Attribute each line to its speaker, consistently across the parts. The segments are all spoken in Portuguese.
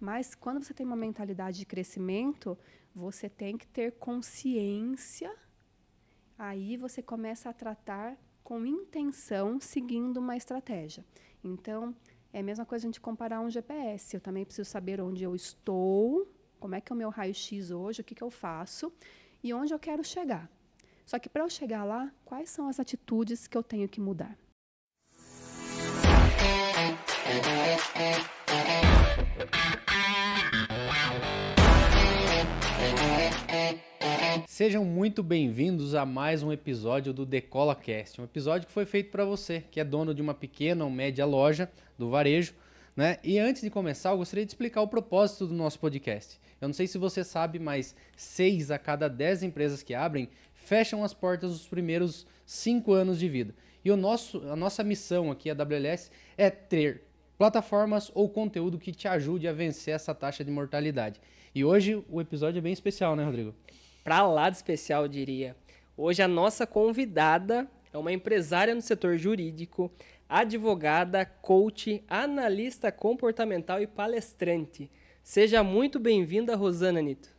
Speaker 1: Mas quando você tem uma mentalidade de crescimento, você tem que ter consciência. Aí você começa a tratar com intenção, seguindo uma estratégia. Então, é a mesma coisa a gente comparar um GPS. Eu também preciso saber onde eu estou, como é que é o meu raio-x hoje, o que eu faço e onde eu quero chegar. Só que para eu chegar lá, quais são as atitudes que eu tenho que mudar?
Speaker 2: Sejam muito bem-vindos a mais um episódio do Decola Cast, um episódio que foi feito para você, que é dono de uma pequena ou média loja do varejo, né? E antes de começar, eu gostaria de explicar o propósito do nosso podcast. Eu não sei se você sabe, mas 6 a cada 10 empresas que abrem fecham as portas nos primeiros 5 anos de vida. E a nossa missão aqui, a WLS, é ter plataformas ou conteúdo que te ajude a vencer essa taxa de mortalidade. E hoje o episódio é bem especial, né, Rodrigo?
Speaker 3: Pra lá de especial, eu diria. Hoje a nossa convidada é uma empresária no setor jurídico, advogada, coach, analista comportamental e palestrante. Seja muito bem-vinda, Rosana Nito.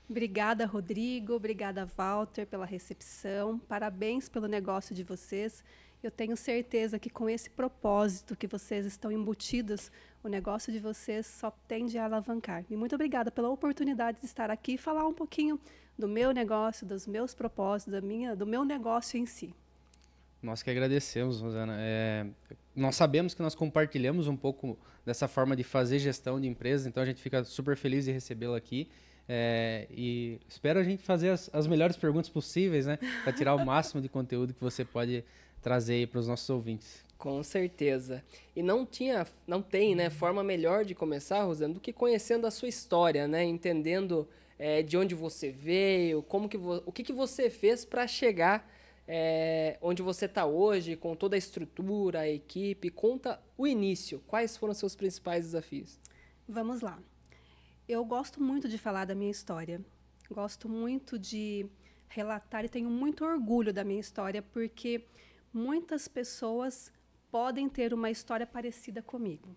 Speaker 1: Obrigada, Rodrigo. Obrigada, Walter, pela recepção. Parabéns pelo negócio de vocês. Eu tenho certeza que com esse propósito que vocês estão embutidos, o negócio de vocês só tende a alavancar. E muito obrigada pela oportunidade de estar aqui e falar um pouquinho do meu negócio, dos meus propósitos, do meu negócio em si.
Speaker 2: Nós que agradecemos, Rosana. Nós sabemos que nós compartilhamos um pouco dessa forma de fazer gestão de empresas, então a gente fica super feliz de recebê-la aqui. E espero a gente fazer as melhores perguntas possíveis, né? Para tirar o máximo de conteúdo que você pode trazer aí para os nossos ouvintes.
Speaker 3: Com certeza. E não tem, né, forma melhor de começar, Rosana, do que conhecendo a sua história, né? Entendendo de onde você veio, o que você fez para chegar onde você está hoje, com toda a estrutura, a equipe. Conta o início. Quais foram os seus principais desafios?
Speaker 1: Vamos lá. Eu gosto muito de falar da minha história. Gosto muito de relatar e tenho muito orgulho da minha história, porque muitas pessoas podem ter uma história parecida comigo.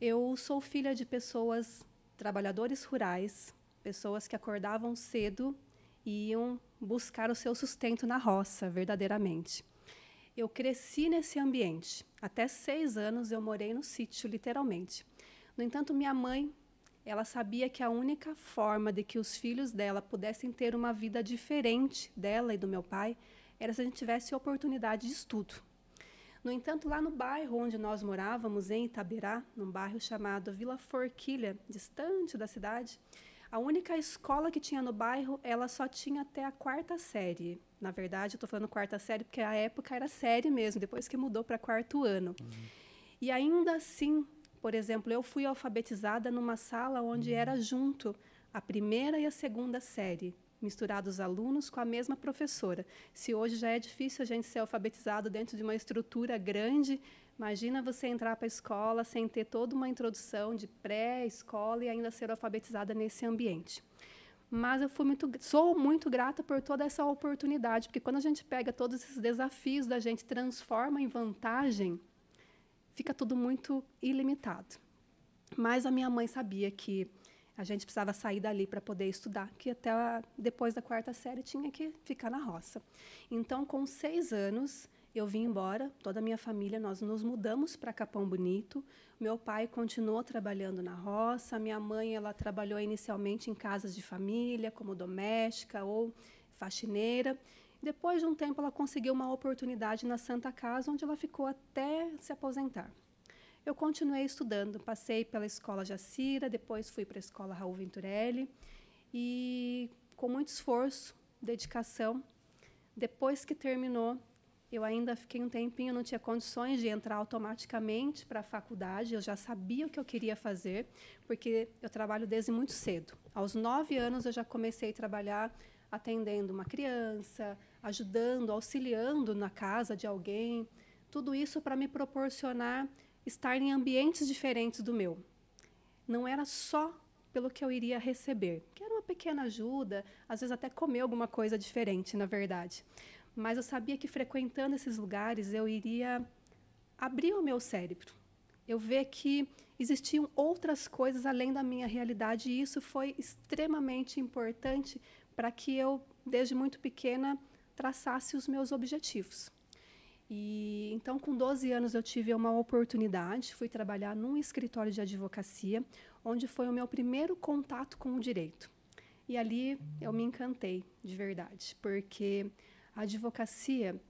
Speaker 1: Eu sou filha de pessoas, trabalhadores rurais, pessoas que acordavam cedo e iam buscar o seu sustento na roça, verdadeiramente. Eu cresci nesse ambiente. Até 6 anos eu morei no sítio, literalmente. No entanto, minha mãe, ela sabia que a única forma de que os filhos dela pudessem ter uma vida diferente dela e do meu pai era se a gente tivesse oportunidade de estudo. No entanto, lá no bairro onde nós morávamos, em Itaberá, num bairro chamado Vila Forquilha, distante da cidade, a única escola que tinha no bairro, ela só tinha até a 4ª série. Na verdade, eu estou falando 4ª série porque a época era série mesmo, depois que mudou para 4º ano. E ainda assim, por exemplo, eu fui alfabetizada numa sala onde era junto a 1ª e a 2ª série, misturados alunos com a mesma professora. Se hoje já é difícil a gente ser alfabetizado dentro de uma estrutura grande, imagina você entrar para a escola sem ter toda uma introdução de pré-escola e ainda ser alfabetizada nesse ambiente. Mas eu sou muito grata por toda essa oportunidade, porque quando a gente pega todos esses desafios da gente transforma em vantagem, fica tudo muito ilimitado. Mas a minha mãe sabia que a gente precisava sair dali para poder estudar, que até depois da 4ª série tinha que ficar na roça. Então, com 6 anos, eu vim embora, toda a minha família, nós nos mudamos para Capão Bonito. Meu pai continuou trabalhando na roça, minha mãe ela trabalhou inicialmente em casas de família, como doméstica ou faxineira. Depois de um tempo, ela conseguiu uma oportunidade na Santa Casa, onde ela ficou até se aposentar. Eu continuei estudando, passei pela escola Jacira, depois fui para a escola Raul Venturelli e com muito esforço, dedicação, depois que terminou, eu ainda fiquei um tempinho, não tinha condições de entrar automaticamente para a faculdade, eu já sabia o que eu queria fazer, porque eu trabalho desde muito cedo. Aos 9 anos eu já comecei a trabalhar atendendo uma criança, ajudando, auxiliando na casa de alguém, tudo isso para me proporcionar estar em ambientes diferentes do meu. Não era só pelo que eu iria receber, que era uma pequena ajuda, às vezes até comer alguma coisa diferente, na verdade. Mas eu sabia que frequentando esses lugares eu iria abrir o meu cérebro. Eu ver que existiam outras coisas além da minha realidade, e isso foi extremamente importante para que eu, desde muito pequena, traçasse os meus objetivos. E então, com 12 anos, eu tive uma oportunidade, fui trabalhar num escritório de advocacia, onde foi o meu primeiro contato com o direito. E ali eu me encantei, de verdade, porque a advocacia,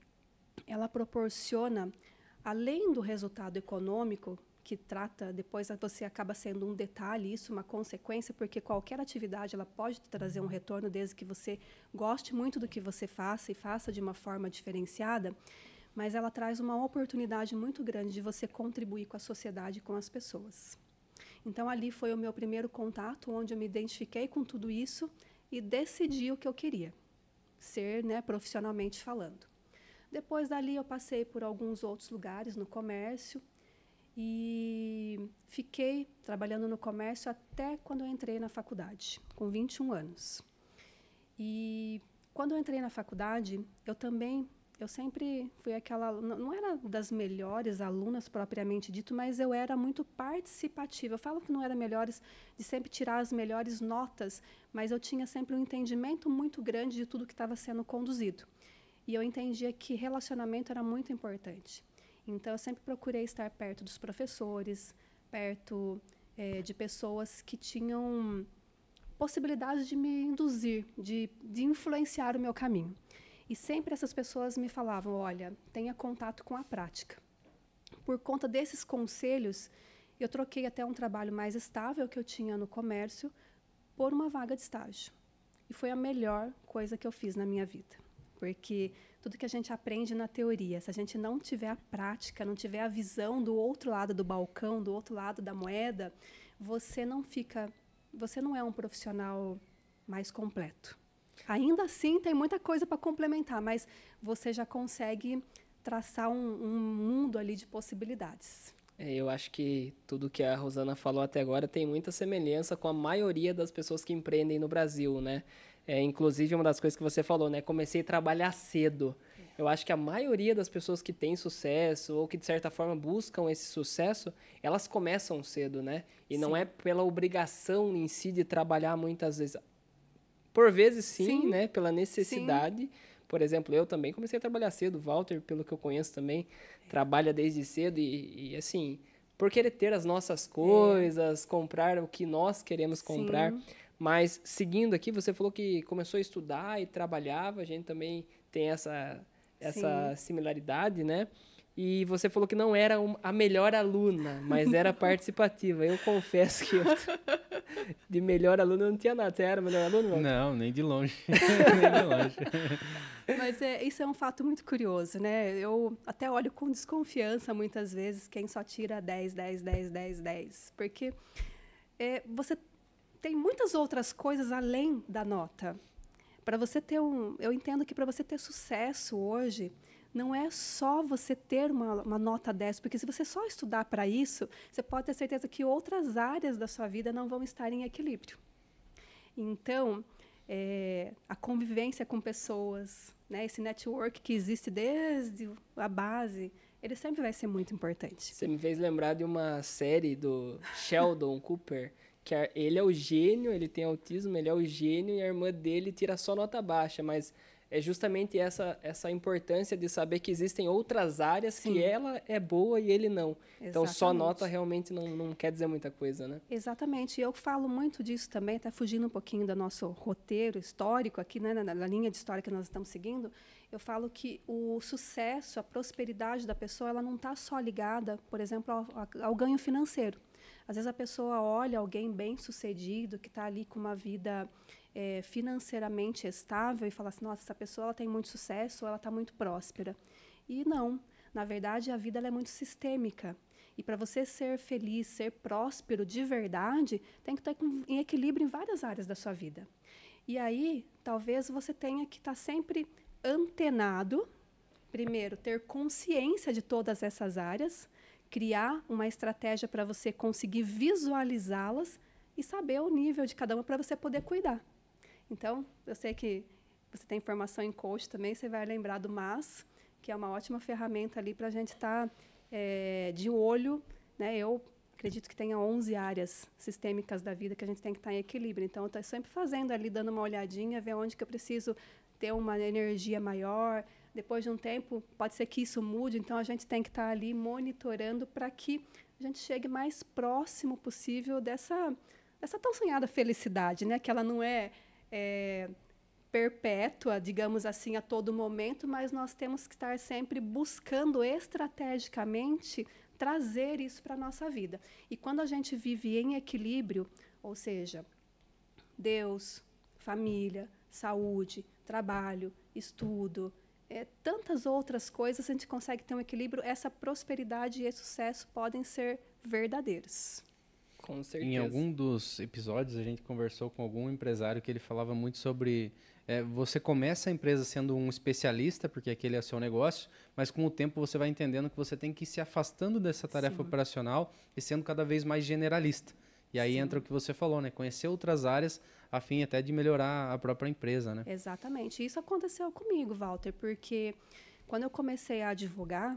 Speaker 1: ela proporciona, além do resultado econômico, que trata, depois você acaba sendo um detalhe, isso uma consequência, porque qualquer atividade ela pode trazer um retorno desde que você goste muito do que você faça e faça de uma forma diferenciada, mas ela traz uma oportunidade muito grande de você contribuir com a sociedade e com as pessoas. Então, ali foi o meu primeiro contato, onde eu me identifiquei com tudo isso e decidi o que eu queria ser, né, profissionalmente falando. Depois dali, eu passei por alguns outros lugares no comércio e fiquei trabalhando no comércio até quando eu entrei na faculdade, com 21 anos. E quando eu entrei na faculdade, eu sempre fui aquela, não era das melhores alunas propriamente dito, mas eu era muito participativa. Eu falo que não era melhores de sempre tirar as melhores notas, mas eu tinha sempre um entendimento muito grande de tudo que estava sendo conduzido. E eu entendia que relacionamento era muito importante. Então, eu sempre procurei estar perto dos professores, perto de pessoas que tinham possibilidades de me induzir, de influenciar o meu caminho. E sempre essas pessoas me falavam, olha, tenha contato com a prática. Por conta desses conselhos, eu troquei até um trabalho mais estável que eu tinha no comércio por uma vaga de estágio. E foi a melhor coisa que eu fiz na minha vida. Porque tudo que a gente aprende na teoria, se a gente não tiver a prática, não tiver a visão do outro lado do balcão, do outro lado da moeda, você não é um profissional mais completo. Ainda assim, tem muita coisa para complementar, mas você já consegue traçar um mundo ali de possibilidades.
Speaker 3: Eu acho que tudo que a Rosana falou até agora tem muita semelhança com a maioria das pessoas que empreendem no Brasil, né? Inclusive, uma das coisas que você falou, né? Comecei a trabalhar cedo. Eu acho que a maioria das pessoas que têm sucesso ou que, de certa forma, buscam esse sucesso, elas começam cedo, né? E não é pela obrigação em si de trabalhar muitas vezes. Por vezes, sim, né? Pela necessidade. Sim. Por exemplo, eu também comecei a trabalhar cedo. O Walter, pelo que eu conheço também, trabalha desde cedo e assim, por querer ter as nossas coisas, comprar o que nós queremos comprar. Sim. Mas, seguindo aqui, você falou que começou a estudar e trabalhava. A gente também tem essa similaridade, né? E você falou que não era a melhor aluna, mas era participativa. Eu confesso que de melhor aluna eu não tinha nada. Você era melhor aluna, Walter?
Speaker 2: Não, nem de longe. Nem de longe.
Speaker 1: Mas isso é um fato muito curioso, né? Eu até olho com desconfiança, muitas vezes, quem só tira 10, 10, 10, 10, 10. Porque você tem muitas outras coisas além da nota. Para você ter eu entendo que para você ter sucesso hoje, não é só você ter uma nota 10, porque se você só estudar para isso, você pode ter certeza que outras áreas da sua vida não vão estar em equilíbrio. Então, a convivência com pessoas, né, esse network que existe desde a base, ele sempre vai ser muito importante.
Speaker 3: Você me fez lembrar de uma série do Sheldon Cooper, que ele é o gênio, ele tem autismo, ele é o gênio e a irmã dele tira só nota baixa, mas é justamente essa importância de saber que existem outras áreas que ela é boa e ele não. Exatamente. Então, só nota realmente não quer dizer muita coisa, né?
Speaker 1: Exatamente. Eu falo muito disso também, até fugindo um pouquinho do nosso roteiro histórico aqui, né, na linha de história que nós estamos seguindo. Eu falo que o sucesso, a prosperidade da pessoa, ela não está só ligada, por exemplo, ao ganho financeiro. Às vezes a pessoa olha alguém bem-sucedido, que está ali com uma vida financeiramente estável e fala assim, nossa, essa pessoa ela tem muito sucesso, ela está muito próspera. E não, na verdade, a vida ela é muito sistêmica. E para você ser feliz, ser próspero de verdade, tem que estar em equilíbrio em várias áreas da sua vida. E aí, talvez você tenha que estar sempre antenado, primeiro, ter consciência de todas essas áreas, criar uma estratégia para você conseguir visualizá-las e saber o nível de cada uma para você poder cuidar. Então, eu sei que você tem formação em coach também, você vai lembrar do MAS, que é uma ótima ferramenta ali para a gente estar de olho, né? Eu acredito que tenha 11 áreas sistêmicas da vida que a gente tem que estar em equilíbrio. Então, eu estou sempre fazendo ali, dando uma olhadinha, ver onde que eu preciso ter uma energia maior. Depois de um tempo, pode ser que isso mude. Então, a gente tem que estar ali monitorando para que a gente chegue mais próximo possível dessa tão sonhada felicidade, né? Que ela não é perpétua, digamos assim, a todo momento, mas nós temos que estar sempre buscando estrategicamente trazer isso para a nossa vida. E quando a gente vive em equilíbrio, ou seja, Deus, família, saúde, trabalho, estudo, tantas outras coisas, a gente consegue ter um equilíbrio, essa prosperidade e esse sucesso podem ser verdadeiros.
Speaker 3: Com certeza.
Speaker 2: Em algum dos episódios, a gente conversou com algum empresário que ele falava muito sobre... você começa a empresa sendo um especialista, porque aquele é o seu negócio, mas com o tempo você vai entendendo que você tem que ir se afastando dessa tarefa operacional e sendo cada vez mais generalista. E aí entra o que você falou, né? Conhecer outras áreas a fim até de melhorar a própria empresa, né?
Speaker 1: Exatamente. Isso aconteceu comigo, Walter, porque quando eu comecei a advogar,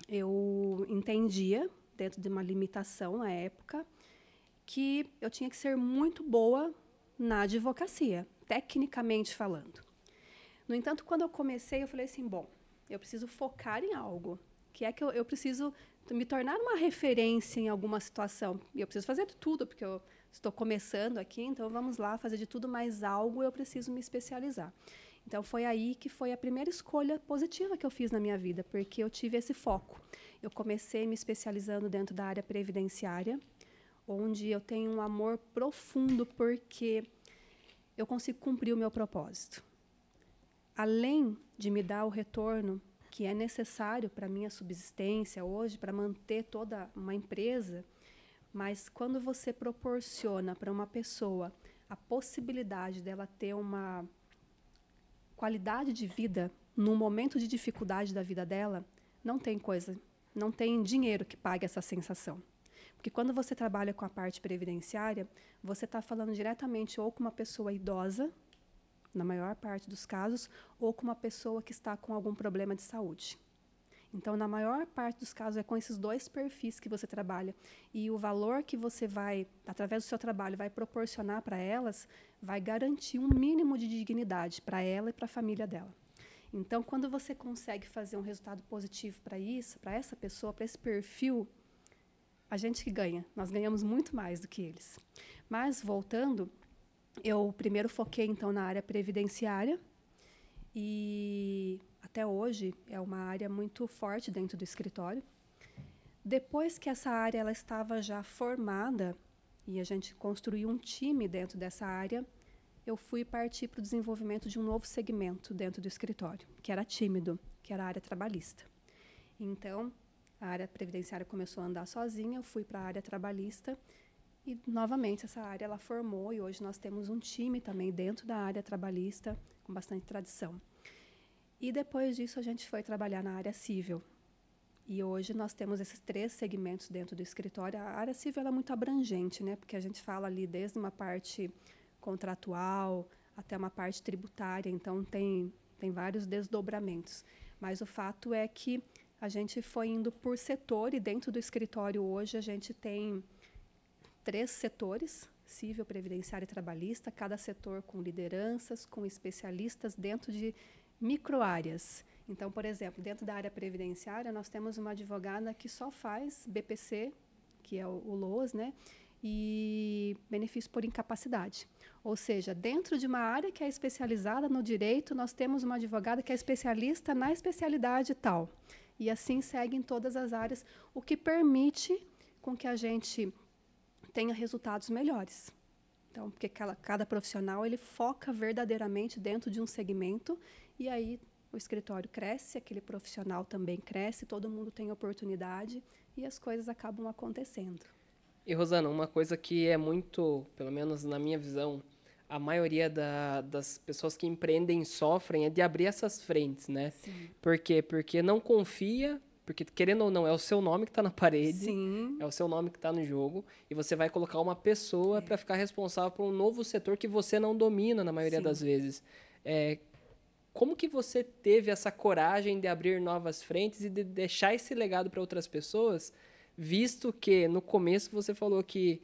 Speaker 1: eu entendia, dentro de uma limitação na época, que eu tinha que ser muito boa na advocacia, tecnicamente falando. No entanto, quando eu comecei, eu falei assim, bom, eu preciso focar em algo, que é que eu preciso me tornar uma referência em alguma situação. E eu preciso fazer de tudo, porque eu estou começando aqui, então vamos lá fazer de tudo, mas algo eu preciso me especializar. Então, foi aí que foi a primeira escolha positiva que eu fiz na minha vida, porque eu tive esse foco. Eu comecei me especializando dentro da área previdenciária, onde eu tenho um amor profundo, porque eu consigo cumprir o meu propósito. Além de me dar o retorno que é necessário para a minha subsistência hoje, para manter toda uma empresa, mas quando você proporciona para uma pessoa a possibilidade dela ter uma qualidade de vida num momento de dificuldade da vida dela, não tem dinheiro que pague essa sensação. Porque quando você trabalha com a parte previdenciária, você está falando diretamente ou com uma pessoa idosa, na maior parte dos casos, ou com uma pessoa que está com algum problema de saúde. Então, na maior parte dos casos, é com esses dois perfis que você trabalha. E o valor que você vai, através do seu trabalho, vai proporcionar para elas, vai garantir um mínimo de dignidade para ela e para a família dela. Então, quando você consegue fazer um resultado positivo para isso, para essa pessoa, para esse perfil, a gente que ganha. Nós ganhamos muito mais do que eles. Mas, voltando, eu primeiro foquei, então, na área previdenciária. E até hoje é uma área muito forte dentro do escritório. Depois que essa área ela estava já formada e a gente construiu um time dentro dessa área, eu fui partir para o desenvolvimento de um novo segmento dentro do escritório, que era tímido, que era a área trabalhista. Então, a área previdenciária começou a andar sozinha, eu fui para a área trabalhista e, novamente, essa área ela formou e hoje nós temos um time também dentro da área trabalhista com bastante tradição. E depois disso a gente foi trabalhar na área civil. E hoje nós temos esses 3 segmentos dentro do escritório. A área civil ela é muito abrangente, né? Porque a gente fala ali desde uma parte contratual até uma parte tributária, então tem vários desdobramentos. Mas o fato é que a gente foi indo por setor e dentro do escritório hoje a gente tem 3 setores, civil, previdenciário e trabalhista, cada setor com lideranças, com especialistas dentro de microáreas. Então, por exemplo, dentro da área previdenciária, nós temos uma advogada que só faz BPC, que é o LOAS, né? E benefício por incapacidade. Ou seja, dentro de uma área que é especializada no direito, nós temos uma advogada que é especialista na especialidade tal. E assim segue em todas as áreas, o que permite com que a gente tenha resultados melhores. Então, porque cada profissional ele foca verdadeiramente dentro de um segmento e aí o escritório cresce, aquele profissional também cresce, todo mundo tem oportunidade e as coisas acabam acontecendo.
Speaker 3: E, Rosana, uma coisa que é muito, pelo menos na minha visão, a maioria das pessoas que empreendem sofrem é de abrir essas frentes, né?
Speaker 1: Sim.
Speaker 3: Por quê? Porque não confia, porque, querendo ou não, é o seu nome que está na parede,
Speaker 1: Sim.
Speaker 3: é o seu nome que está no jogo, e você vai colocar uma pessoa para ficar responsável por um novo setor que você não domina na maioria das vezes. Como que você teve essa coragem de abrir novas frentes e de deixar esse legado para outras pessoas, visto que no começo você falou que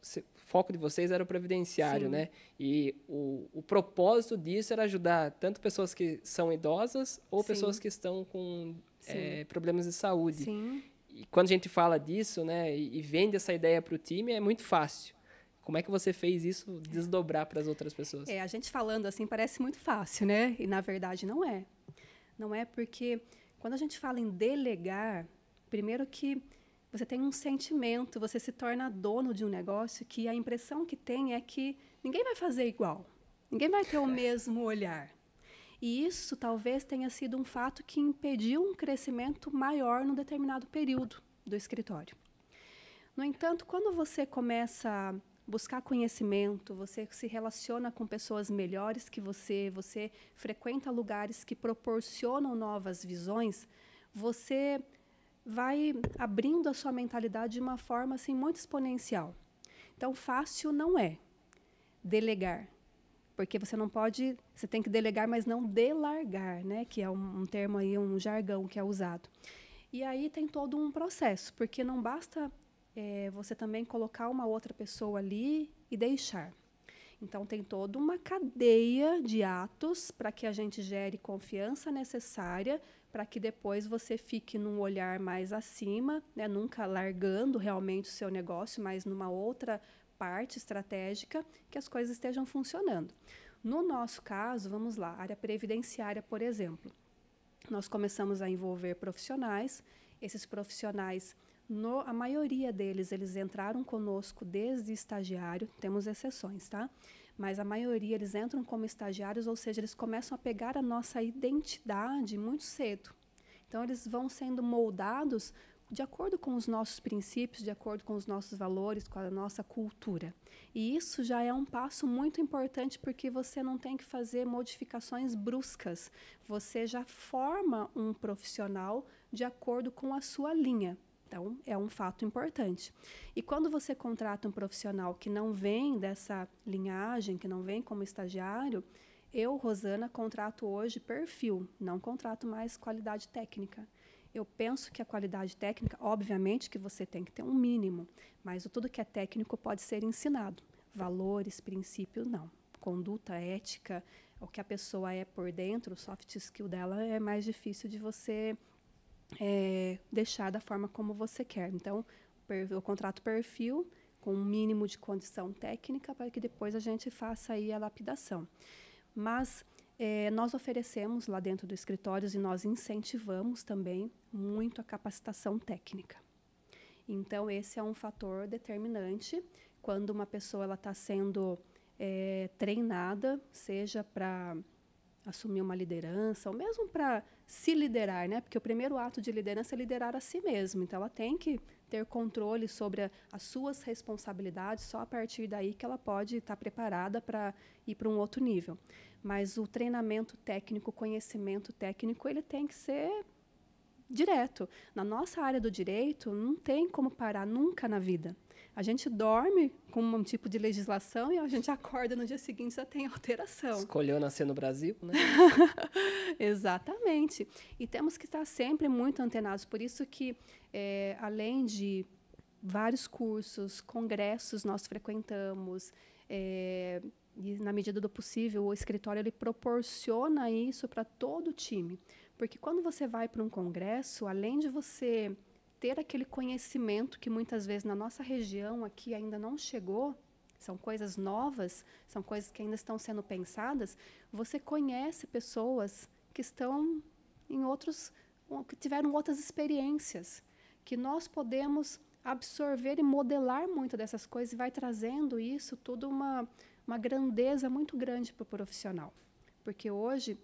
Speaker 3: o foco de vocês era o previdenciário,
Speaker 1: Sim.
Speaker 3: né? E o propósito disso era ajudar tanto pessoas que são idosas ou
Speaker 1: Sim.
Speaker 3: pessoas que estão com
Speaker 1: Sim.
Speaker 3: problemas de saúde.
Speaker 1: Sim.
Speaker 3: E quando a gente fala disso, né, e vende essa ideia para o time, é muito fácil. Como é que você fez isso desdobrar para as outras pessoas?
Speaker 1: A gente falando assim parece muito fácil, né? E na verdade não é. Não é porque quando a gente fala em delegar, primeiro que você tem um sentimento, você se torna dono de um negócio que a impressão que tem é que ninguém vai fazer igual. Ninguém vai ter o mesmo olhar. E isso talvez tenha sido um fato que impediu um crescimento maior num determinado período do escritório. No entanto, quando você começa a buscar conhecimento, você se relaciona com pessoas melhores que você frequenta lugares que proporcionam novas visões, você vai abrindo a sua mentalidade de uma forma assim muito exponencial. Então, fácil não é delegar, porque você não pode, você tem que delegar, mas não delargar, né? Que é um termo aí, um jargão que é usado. E aí tem todo um processo, porque não basta você também colocar uma outra pessoa ali e deixar. Então, tem toda uma cadeia de atos para que a gente gere confiança necessária para que depois você fique num olhar mais acima, né, nunca largando realmente o seu negócio, mas numa outra parte estratégica que as coisas estejam funcionando. No nosso caso, vamos lá, área previdenciária, por exemplo. Nós começamos a envolver profissionais, esses profissionais, a maioria deles, eles entraram conosco desde estagiário, temos exceções, tá? Mas a maioria, eles entram como estagiários, ou seja, eles começam a pegar a nossa identidade muito cedo. Então, eles vão sendo moldados de acordo com os nossos princípios, de acordo com os nossos valores, com a nossa cultura. E isso já é um passo muito importante, porque você não tem que fazer modificações bruscas. Você já forma um profissional de acordo com a sua linha. Então, é um fato importante. E quando você contrata um profissional que não vem dessa linhagem, que não vem como estagiário, eu, Rosana, contrato hoje perfil, não contrato mais qualidade técnica. Eu penso que a qualidade técnica, obviamente que você tem que ter um mínimo, mas tudo que é técnico pode ser ensinado. Valores, princípios, não. Conduta, ética, o que a pessoa é por dentro, o soft skill dela é mais difícil de você deixar da forma como você quer. Então, eu contrato perfil com um mínimo de condição técnica para que depois a gente faça aí a lapidação. Mas nós oferecemos lá dentro do escritório e nós incentivamos também muito a capacitação técnica. Então, esse é um fator determinante quando uma pessoa está sendo treinada, seja para assumir uma liderança, ou mesmo para se liderar, né? Porque o primeiro ato de liderança é liderar a si mesmo. Então, ela tem que ter controle sobre as suas responsabilidades, só a partir daí que ela pode estar preparada para ir para um outro nível. Mas o treinamento técnico, o conhecimento técnico, ele tem que ser direto. Na nossa área do direito, não tem como parar nunca na vida. A gente dorme com um tipo de legislação e a gente acorda no dia seguinte já tem alteração.
Speaker 3: Escolheu nascer no Brasil, né?
Speaker 1: Exatamente. E temos que estar sempre muito antenados. Por isso que, além de vários cursos, congressos nós frequentamos, e na medida do possível o escritório ele proporciona isso para todo o time. Porque quando você vai para um congresso, além de você ter aquele conhecimento que muitas vezes na nossa região aqui ainda não chegou, são coisas novas, são coisas que ainda estão sendo pensadas, você conhece pessoas que estão que tiveram outras experiências, que nós podemos absorver e modelar muito dessas coisas e vai trazendo isso tudo uma grandeza muito grande para o profissional. Porque hoje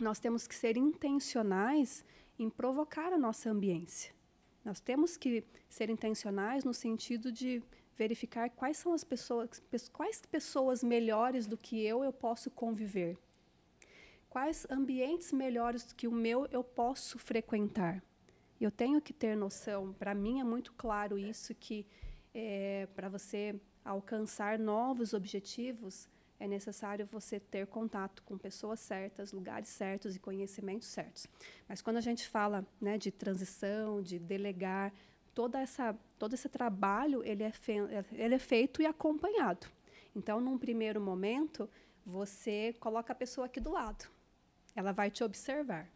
Speaker 1: nós temos que ser intencionais em provocar a nossa ambiência. Nós temos que ser intencionais no sentido de verificar quais são as pessoas, quais pessoas melhores do que eu posso conviver. Quais ambientes melhores do que o meu eu posso frequentar. Eu tenho que ter noção, para mim é muito claro isso, que para você alcançar novos objetivos, é necessário você ter contato com pessoas certas, lugares certos e conhecimentos certos. Mas quando a gente fala, né, de transição, de delegar, todo esse trabalho ele é feito e acompanhado. Então, num primeiro momento, você coloca a pessoa aqui do lado. Ela vai te observar.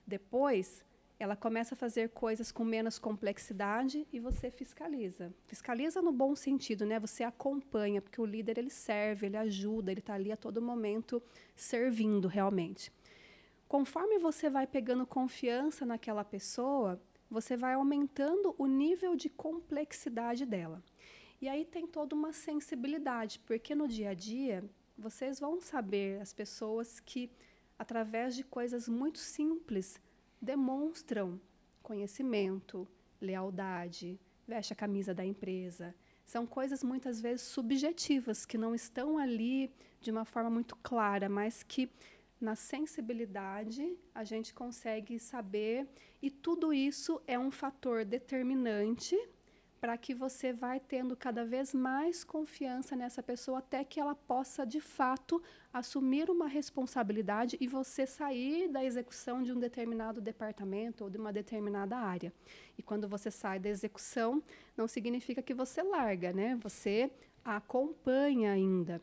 Speaker 1: Depois, ela começa a fazer coisas com menos complexidade e você fiscaliza. Fiscaliza no bom sentido, né? Você acompanha, porque o líder ele serve, ele ajuda, ele está ali a todo momento servindo realmente. Conforme você vai pegando confiança naquela pessoa, você vai aumentando o nível de complexidade dela. E aí tem toda uma sensibilidade, porque no dia a dia, vocês vão saber as pessoas que, através de coisas muito simples, demonstram conhecimento, lealdade, veste a camisa da empresa. São coisas muitas vezes subjetivas, que não estão ali de uma forma muito clara, mas que na sensibilidade a gente consegue saber, e tudo isso é um fator determinante para que você vai tendo cada vez mais confiança nessa pessoa até que ela possa, de fato, assumir uma responsabilidade e você sair da execução de um determinado departamento ou de uma determinada área. E quando você sai da execução, não significa que você larga, né? Você acompanha ainda.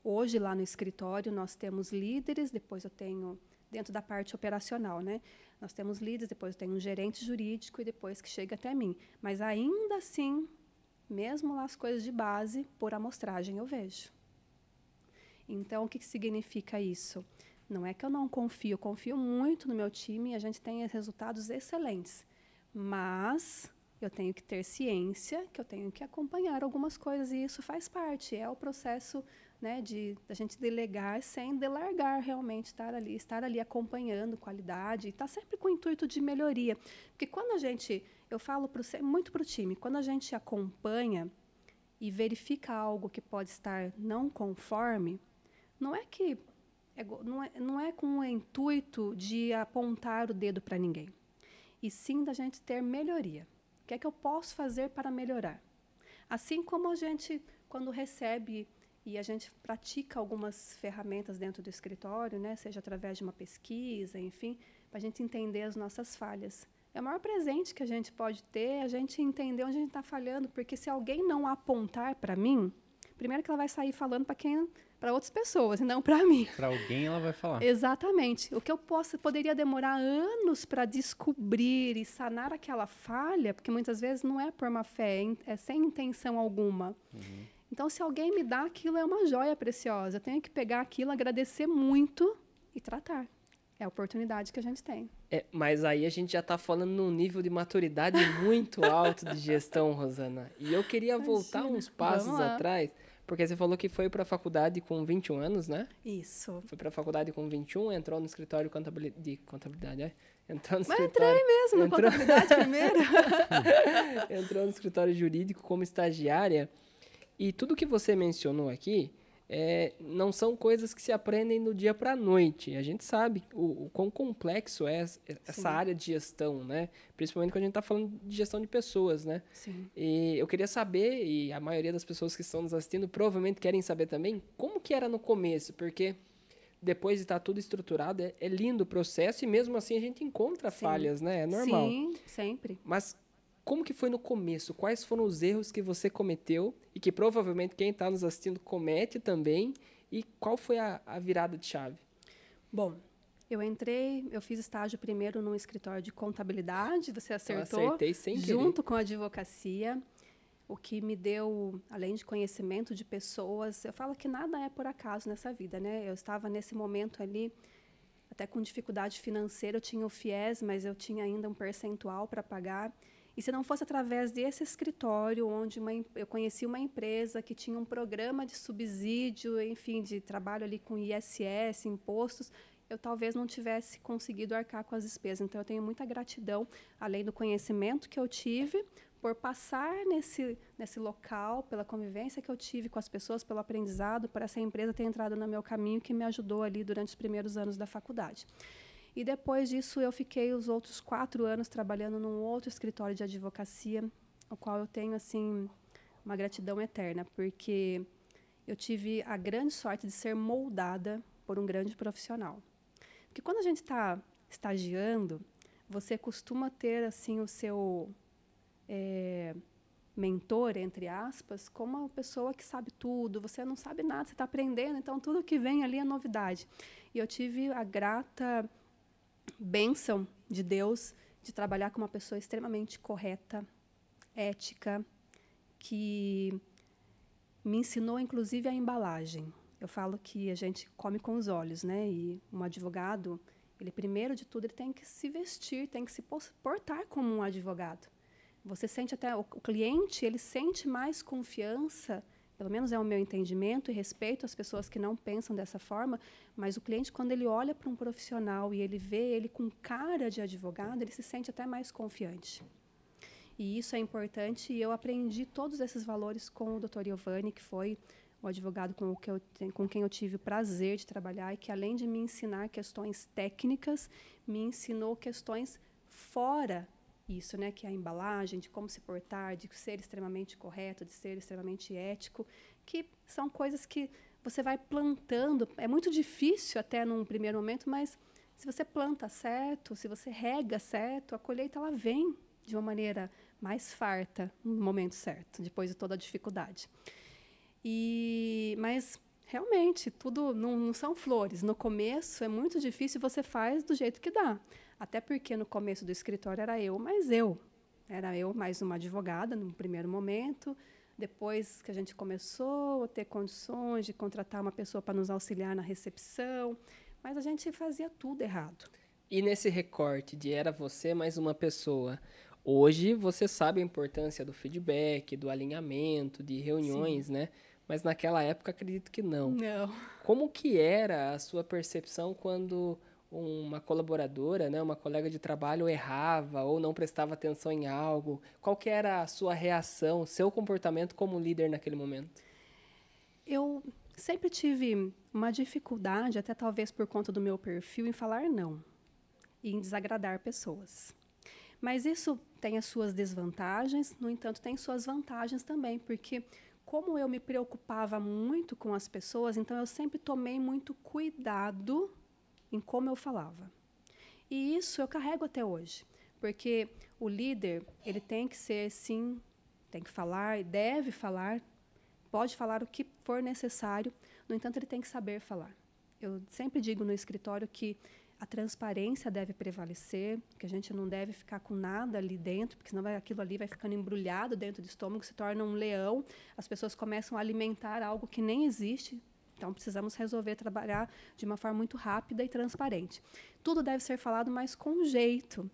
Speaker 1: Hoje, lá no escritório, nós temos líderes, depois eu tenho, dentro da parte operacional, né? Nós temos líderes, depois eu tenho um gerente jurídico e depois que chega até mim. Mas ainda assim, mesmo lá as coisas de base, por amostragem eu vejo. Então, o que significa isso? Não é que eu não confio, eu confio muito no meu time e a gente tem resultados excelentes. Mas eu tenho que ter ciência, que eu tenho que acompanhar algumas coisas e isso faz parte, é o processo, né, da gente delegar sem delargar realmente, estar ali acompanhando qualidade, e estar sempre com o intuito de melhoria. Porque quando a gente, eu falo muito para o time, quando a gente acompanha e verifica algo que pode estar não conforme, não é com o intuito de apontar o dedo para ninguém, e sim da gente ter melhoria. O que é que eu posso fazer para melhorar? Assim como a gente, quando recebe e a gente pratica algumas ferramentas dentro do escritório, né, seja através de uma pesquisa, enfim, para a gente entender as nossas falhas. É o maior presente que a gente pode ter, a gente entender onde a gente está falhando, porque se alguém não apontar para mim, primeiro que ela vai sair falando para outras pessoas, e não para mim.
Speaker 2: Para alguém ela vai falar.
Speaker 1: Exatamente. O que eu poderia demorar anos para descobrir e sanar aquela falha, porque muitas vezes não é por má fé, é sem intenção alguma. Uhum. Então, se alguém me dá aquilo, é uma joia preciosa. Eu tenho que pegar aquilo, agradecer muito e tratar. É a oportunidade que a gente tem.
Speaker 3: Mas aí a gente já está falando num nível de maturidade muito alto de gestão, Rosana. E eu queria voltar uns passos atrás, porque você falou que foi para a faculdade com 21 anos, né?
Speaker 1: Isso.
Speaker 3: Foi para a faculdade com 21, entrou no escritório de contabilidade, é? Entrou no
Speaker 1: Mas entrei mesmo na contabilidade primeiro.
Speaker 3: Entrou no escritório jurídico como estagiária. E tudo que você mencionou aqui não são coisas que se aprendem do dia para a noite. A gente sabe o quão complexo é essa área de gestão, né? Principalmente quando a gente está falando de gestão de pessoas, né?
Speaker 1: Sim.
Speaker 3: E eu queria saber, e a maioria das pessoas que estão nos assistindo provavelmente querem saber também, como que era no começo, porque depois de estar tudo estruturado, é lindo o processo e mesmo assim a gente encontra falhas, né? É normal.
Speaker 1: Sim, sempre.
Speaker 3: Mas como que foi no começo? Quais foram os erros que você cometeu e que provavelmente quem está nos assistindo comete também? E qual foi a virada de chave?
Speaker 1: Bom, eu fiz estágio primeiro num escritório de contabilidade, você acertou.
Speaker 3: Eu acertei sem querer.
Speaker 1: Junto com a advocacia, o que me deu, além de conhecimento de pessoas, eu falo que nada é por acaso nessa vida, né? Eu estava nesse momento ali, até com dificuldade financeira, eu tinha o FIES, mas eu tinha ainda um percentual para pagar. E se não fosse através desse escritório, onde eu conheci uma empresa que tinha um programa de subsídio, enfim, de trabalho ali com ISS, impostos, eu talvez não tivesse conseguido arcar com as despesas. Então, eu tenho muita gratidão, além do conhecimento que eu tive, por passar nesse local, pela convivência que eu tive com as pessoas, pelo aprendizado, por essa empresa ter entrado no meu caminho, que me ajudou ali durante os primeiros anos da faculdade. E depois disso, eu fiquei os outros 4 anos trabalhando num outro escritório de advocacia, o qual eu tenho, assim, uma gratidão eterna, porque eu tive a grande sorte de ser moldada por um grande profissional. Porque quando a gente está estagiando, você costuma ter assim o seu mentor, entre aspas, como uma pessoa que sabe tudo, você não sabe nada, você está aprendendo, então tudo que vem ali é novidade. E eu tive a grata bênção de Deus de trabalhar com uma pessoa extremamente correta, ética, que me ensinou, inclusive, a embalagem. Eu falo que a gente come com os olhos, né? E um advogado, ele primeiro de tudo, ele tem que se vestir, tem que se portar como um advogado. Você sente até o cliente, ele sente mais confiança, pelo menos é o meu entendimento e respeito às pessoas que não pensam dessa forma, mas o cliente, quando ele olha para um profissional e ele vê ele com cara de advogado, ele se sente até mais confiante. E isso é importante, e eu aprendi todos esses valores com o Dr. Giovanni, que foi o advogado com quem eu tive o prazer de trabalhar, e que, além de me ensinar questões técnicas, me ensinou questões fora isso, né, que é a embalagem, de como se portar, de ser extremamente correto, de ser extremamente ético, que são coisas que você vai plantando. É muito difícil até num primeiro momento, mas se você planta certo, se você rega certo, a colheita ela vem de uma maneira mais farta no momento certo, depois de toda a dificuldade. Mas realmente tudo não são flores. No começo é muito difícil, você faz do jeito que dá. Até porque no começo do escritório era eu mais uma advogada no primeiro momento. Depois que a gente começou a ter condições de contratar uma pessoa para nos auxiliar na recepção, mas a gente fazia tudo errado.
Speaker 3: E nesse recorte de era você mais uma pessoa, hoje você sabe a importância do feedback, do alinhamento, de reuniões,
Speaker 1: Sim.
Speaker 3: né? Mas naquela época acredito que não.
Speaker 1: Não.
Speaker 3: Como que era a sua percepção quando uma colaboradora, né, uma colega de trabalho errava ou não prestava atenção em algo? Qual que era a sua reação, seu comportamento como líder naquele momento?
Speaker 1: Eu sempre tive uma dificuldade, até talvez por conta do meu perfil, em falar não e em desagradar pessoas. Mas isso tem as suas desvantagens, no entanto, tem suas vantagens também, porque como eu me preocupava muito com as pessoas, então eu sempre tomei muito cuidado em como eu falava. E isso eu carrego até hoje, porque o líder, ele tem que ser, sim, tem que falar, deve falar, pode falar o que for necessário, no entanto, ele tem que saber falar. Eu sempre digo no escritório que a transparência deve prevalecer, que a gente não deve ficar com nada ali dentro, porque senão aquilo ali vai ficando embrulhado dentro do estômago, se torna um leão, as pessoas começam a alimentar algo que nem existe. Então, precisamos resolver trabalhar de uma forma muito rápida e transparente. Tudo deve ser falado, mas com o jeito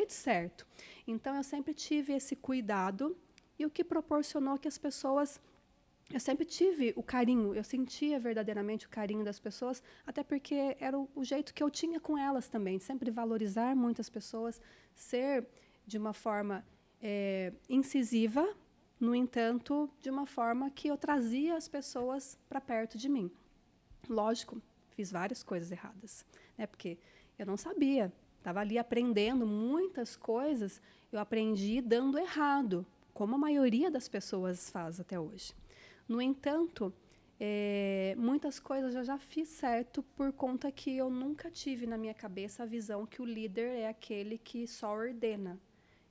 Speaker 1: certo. Então, eu sempre tive esse cuidado, e o que proporcionou que as pessoas... Eu sempre tive o carinho, eu sentia verdadeiramente o carinho das pessoas, até porque era o jeito que eu tinha com elas também, sempre valorizar muitas pessoas, ser de uma forma incisiva, no entanto, de uma forma que eu trazia as pessoas para perto de mim. Lógico, fiz várias coisas erradas, né? Porque eu não sabia, estava ali aprendendo muitas coisas, eu aprendi dando errado, como a maioria das pessoas faz até hoje. No entanto, muitas coisas eu já fiz certo por conta que eu nunca tive na minha cabeça a visão que o líder é aquele que só ordena.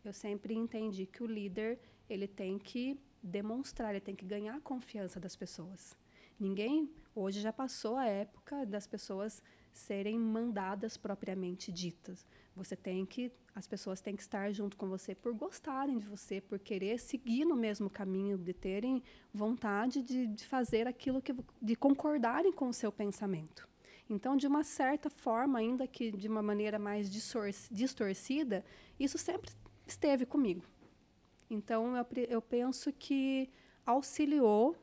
Speaker 1: Eu sempre entendi que o líder ele tem que demonstrar, ele tem que ganhar a confiança das pessoas. Ninguém, hoje já passou a época das pessoas serem mandadas propriamente ditas. As pessoas têm que estar junto com você por gostarem de você, por querer seguir no mesmo caminho, de terem vontade de fazer aquilo de concordarem com o seu pensamento. Então, de uma certa forma, ainda que de uma maneira mais distorcida, isso sempre esteve comigo. Então, eu penso que auxiliou.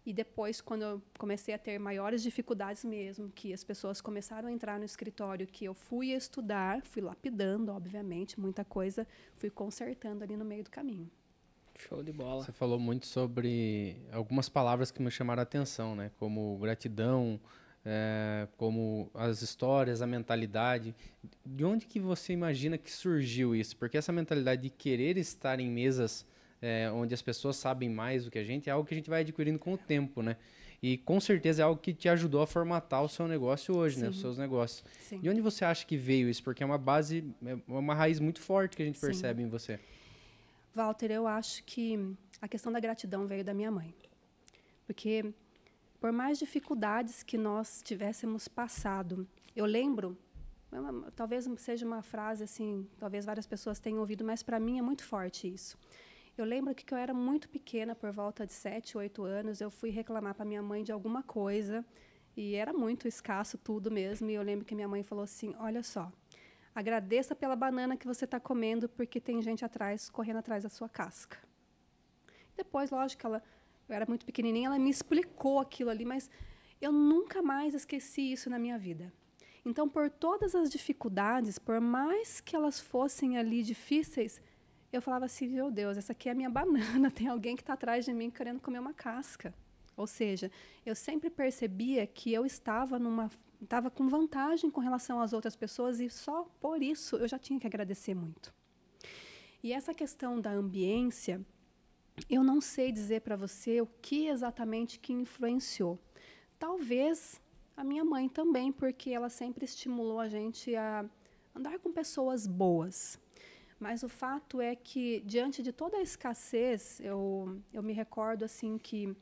Speaker 1: E depois, quando eu comecei a ter maiores dificuldades mesmo, que as pessoas começaram a entrar no escritório, que eu fui estudar, fui lapidando, obviamente, muita coisa, fui consertando ali no meio do caminho.
Speaker 3: Show de bola.
Speaker 2: Você falou muito sobre algumas palavras que me chamaram a atenção, né? Como gratidão, como as histórias, a mentalidade. De onde que você imagina que surgiu isso? Porque essa mentalidade de querer estar em mesas onde as pessoas sabem mais do que a gente, é algo que a gente vai adquirindo com o tempo, né? E com certeza é algo que te ajudou a formatar o seu negócio hoje, né? Os seus negócios.
Speaker 1: Sim.
Speaker 2: De onde você acha que veio isso? Porque é uma base, é uma raiz muito forte que a gente
Speaker 1: Sim.
Speaker 2: percebe em você.
Speaker 1: Walter, eu acho que a questão da gratidão veio da minha mãe. Porque por mais dificuldades que nós tivéssemos passado, eu lembro, talvez seja uma frase assim, talvez várias pessoas tenham ouvido, mas para mim é muito forte isso. Eu lembro que eu era muito pequena, por volta de 7, 8 anos, eu fui reclamar para minha mãe de alguma coisa, e era muito escasso tudo mesmo, e eu lembro que minha mãe falou assim, olha só, agradeça pela banana que você está comendo, porque tem gente atrás, correndo atrás da sua casca. Depois, lógico, eu era muito pequenininha, ela me explicou aquilo ali, mas eu nunca mais esqueci isso na minha vida. Então, por todas as dificuldades, por mais que elas fossem ali difíceis, eu falava assim, meu Deus, essa aqui é a minha banana, tem alguém que está atrás de mim querendo comer uma casca. Ou seja, eu sempre percebia que eu estava com vantagem com relação às outras pessoas e só por isso eu já tinha que agradecer muito. E essa questão da ambiência, eu não sei dizer para você o que exatamente que influenciou. Talvez a minha mãe também, porque ela sempre estimulou a gente a andar com pessoas boas. Mas o fato é que, diante de toda a escassez, eu me recordo assim que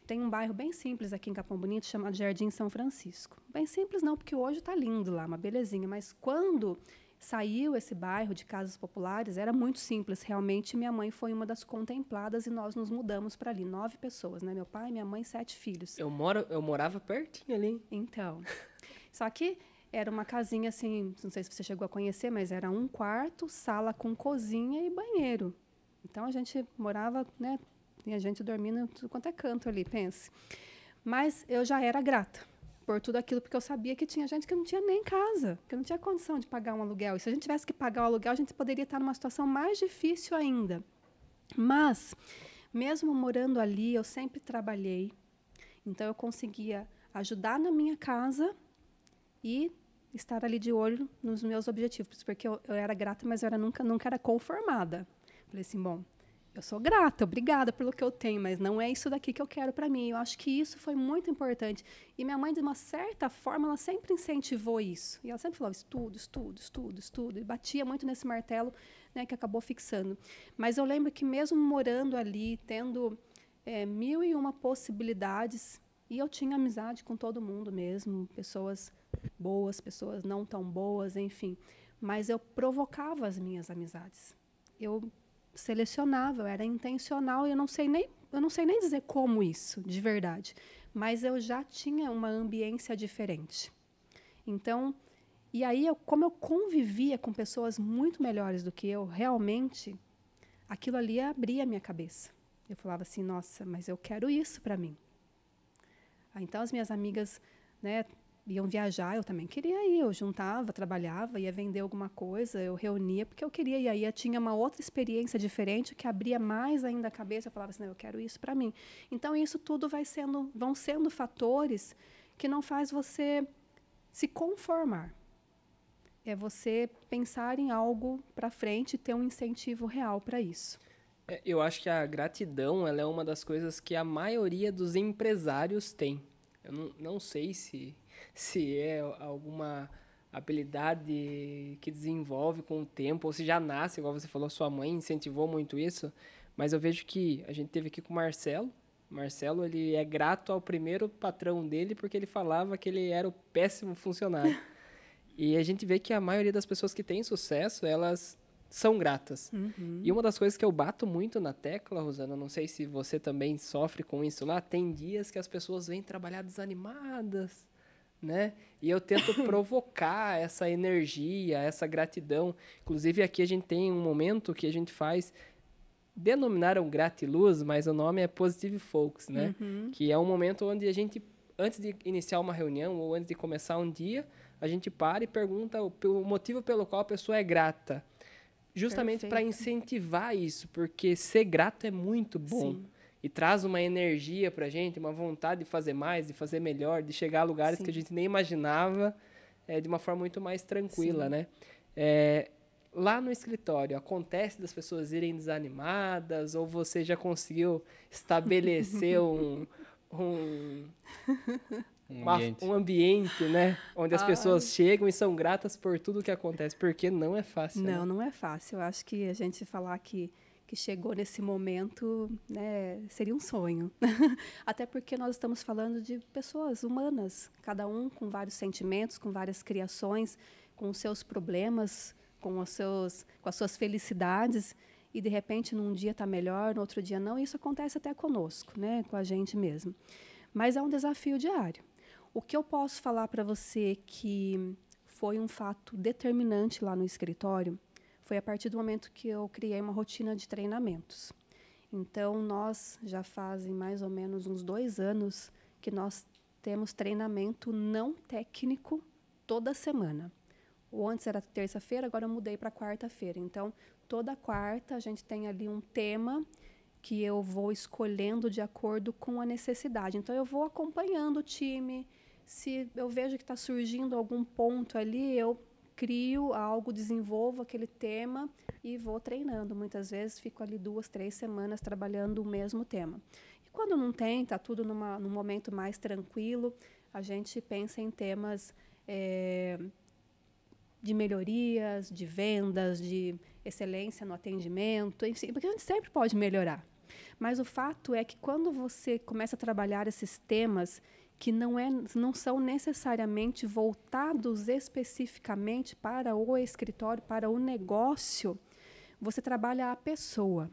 Speaker 1: tem um bairro bem simples aqui em Capão Bonito, chamado Jardim São Francisco. Bem simples não, porque hoje está lindo lá, uma belezinha. Mas quando saiu esse bairro de casas populares, era muito simples. Realmente, minha mãe foi uma das contempladas e nós nos mudamos para ali. 9 pessoas, né? Meu pai, minha mãe, 7 filhos.
Speaker 3: Eu morava pertinho ali.
Speaker 1: Então, só que era uma casinha assim, não sei se você chegou a conhecer, mas era um quarto, sala com cozinha e banheiro. Então, a gente morava, né? Tinha gente dormindo em tudo quanto é canto ali, pense. Mas eu já era grata por tudo aquilo, porque eu sabia que tinha gente que não tinha nem casa, que não tinha condição de pagar um aluguel. E se a gente tivesse que pagar o aluguel, a gente poderia estar numa situação mais difícil ainda. Mas, mesmo morando ali, eu sempre trabalhei. Então, eu conseguia ajudar na minha casa e estar ali de olho nos meus objetivos. Porque eu era grata, mas eu nunca era conformada. Falei assim, bom, eu sou grata, obrigada pelo que eu tenho, mas não é isso daqui que eu quero para mim. Eu acho que isso foi muito importante. E minha mãe, de uma certa forma, ela sempre incentivou isso. E ela sempre falava, estudo, estudo, estudo, estudo. E batia muito nesse martelo, né, que acabou fixando. Mas eu lembro que mesmo morando ali, tendo 1001 possibilidades, e eu tinha amizade com todo mundo mesmo, pessoas boas, pessoas não tão boas, enfim. Mas eu provocava as minhas amizades. Eu selecionava, eu era intencional e eu não sei nem dizer como isso, de verdade, mas eu já tinha uma ambiência diferente. Então, e aí como eu convivia com pessoas muito melhores do que eu, realmente, aquilo ali abria a minha cabeça. Eu falava assim, nossa, mas eu quero isso para mim. Então as minhas amigas, né, iam viajar, eu também queria ir, eu juntava, trabalhava, ia vender alguma coisa, eu reunia, porque eu queria ir, aí eu tinha uma outra experiência diferente, que abria mais ainda a cabeça, eu falava assim, não, eu quero isso para mim. Então, isso tudo vão sendo fatores que não faz você se conformar. É você pensar em algo para frente e ter um incentivo real para isso.
Speaker 3: Eu acho que a gratidão, ela é uma das coisas que a maioria dos empresários tem. Eu não sei se é alguma habilidade que desenvolve com o tempo, ou se já nasce, igual você falou, sua mãe incentivou muito isso, mas eu vejo que a gente teve aqui com o Marcelo. O Marcelo, ele é grato ao primeiro patrão dele porque ele falava que ele era o péssimo funcionário. E a gente vê que a maioria das pessoas que têm sucesso, elas são gratas.
Speaker 1: Uhum.
Speaker 3: E uma das coisas que eu bato muito na tecla, Rosana, não sei se você também sofre com isso lá, tem dias que as pessoas vêm trabalhar desanimadas, né? E eu tento provocar essa energia, essa gratidão. Inclusive, aqui a gente tem um momento que a gente faz, denominaram Gratiluz, mas o nome é Positive Focus, né?
Speaker 1: Uhum.
Speaker 3: Que é um momento onde a gente, antes de iniciar uma reunião ou antes de começar um dia, a gente para e pergunta o motivo pelo qual a pessoa é grata. Justamente para incentivar isso, porque ser grato é muito bom. Sim. E traz uma energia para a gente, uma vontade de fazer mais, de fazer melhor, de chegar a lugares Sim. que a gente nem imaginava, de uma forma muito mais tranquila, Sim. né? lá no escritório, acontece das pessoas irem desanimadas ou você já conseguiu estabelecer um ambiente, né? Onde as pessoas chegam e são gratas por tudo que acontece, porque não é fácil,
Speaker 1: Não,
Speaker 3: né?
Speaker 1: não é fácil. Eu acho que a gente falar que chegou nesse momento, né, seria um sonho. Até porque nós estamos falando de pessoas humanas, cada um com vários sentimentos, com várias criações, com os seus problemas, com as suas felicidades, e de repente num dia está melhor, no outro dia não. Isso acontece até conosco, né, com a gente mesmo. Mas é um desafio diário. O que eu posso falar para você que foi um fato determinante lá no escritório foi a partir do momento que eu criei uma rotina de treinamentos. Então, nós já fazem mais ou menos uns 2 anos que nós temos treinamento não técnico toda semana. O antes era terça-feira, agora eu mudei para quarta-feira. Então, toda quarta a gente tem ali um tema que eu vou escolhendo de acordo com a necessidade. Então, eu vou acompanhando o time. Se eu vejo que está surgindo algum ponto ali, eu crio algo, desenvolvo aquele tema e vou treinando. Muitas vezes fico ali 2, 3 semanas trabalhando o mesmo tema. E quando não tem, está tudo num momento mais tranquilo, a gente pensa em temas de melhorias, de vendas, de excelência no atendimento, enfim, porque a gente sempre pode melhorar. Mas o fato é que quando você começa a trabalhar esses temas que não são necessariamente voltados especificamente para o escritório, para o negócio, você trabalha a pessoa.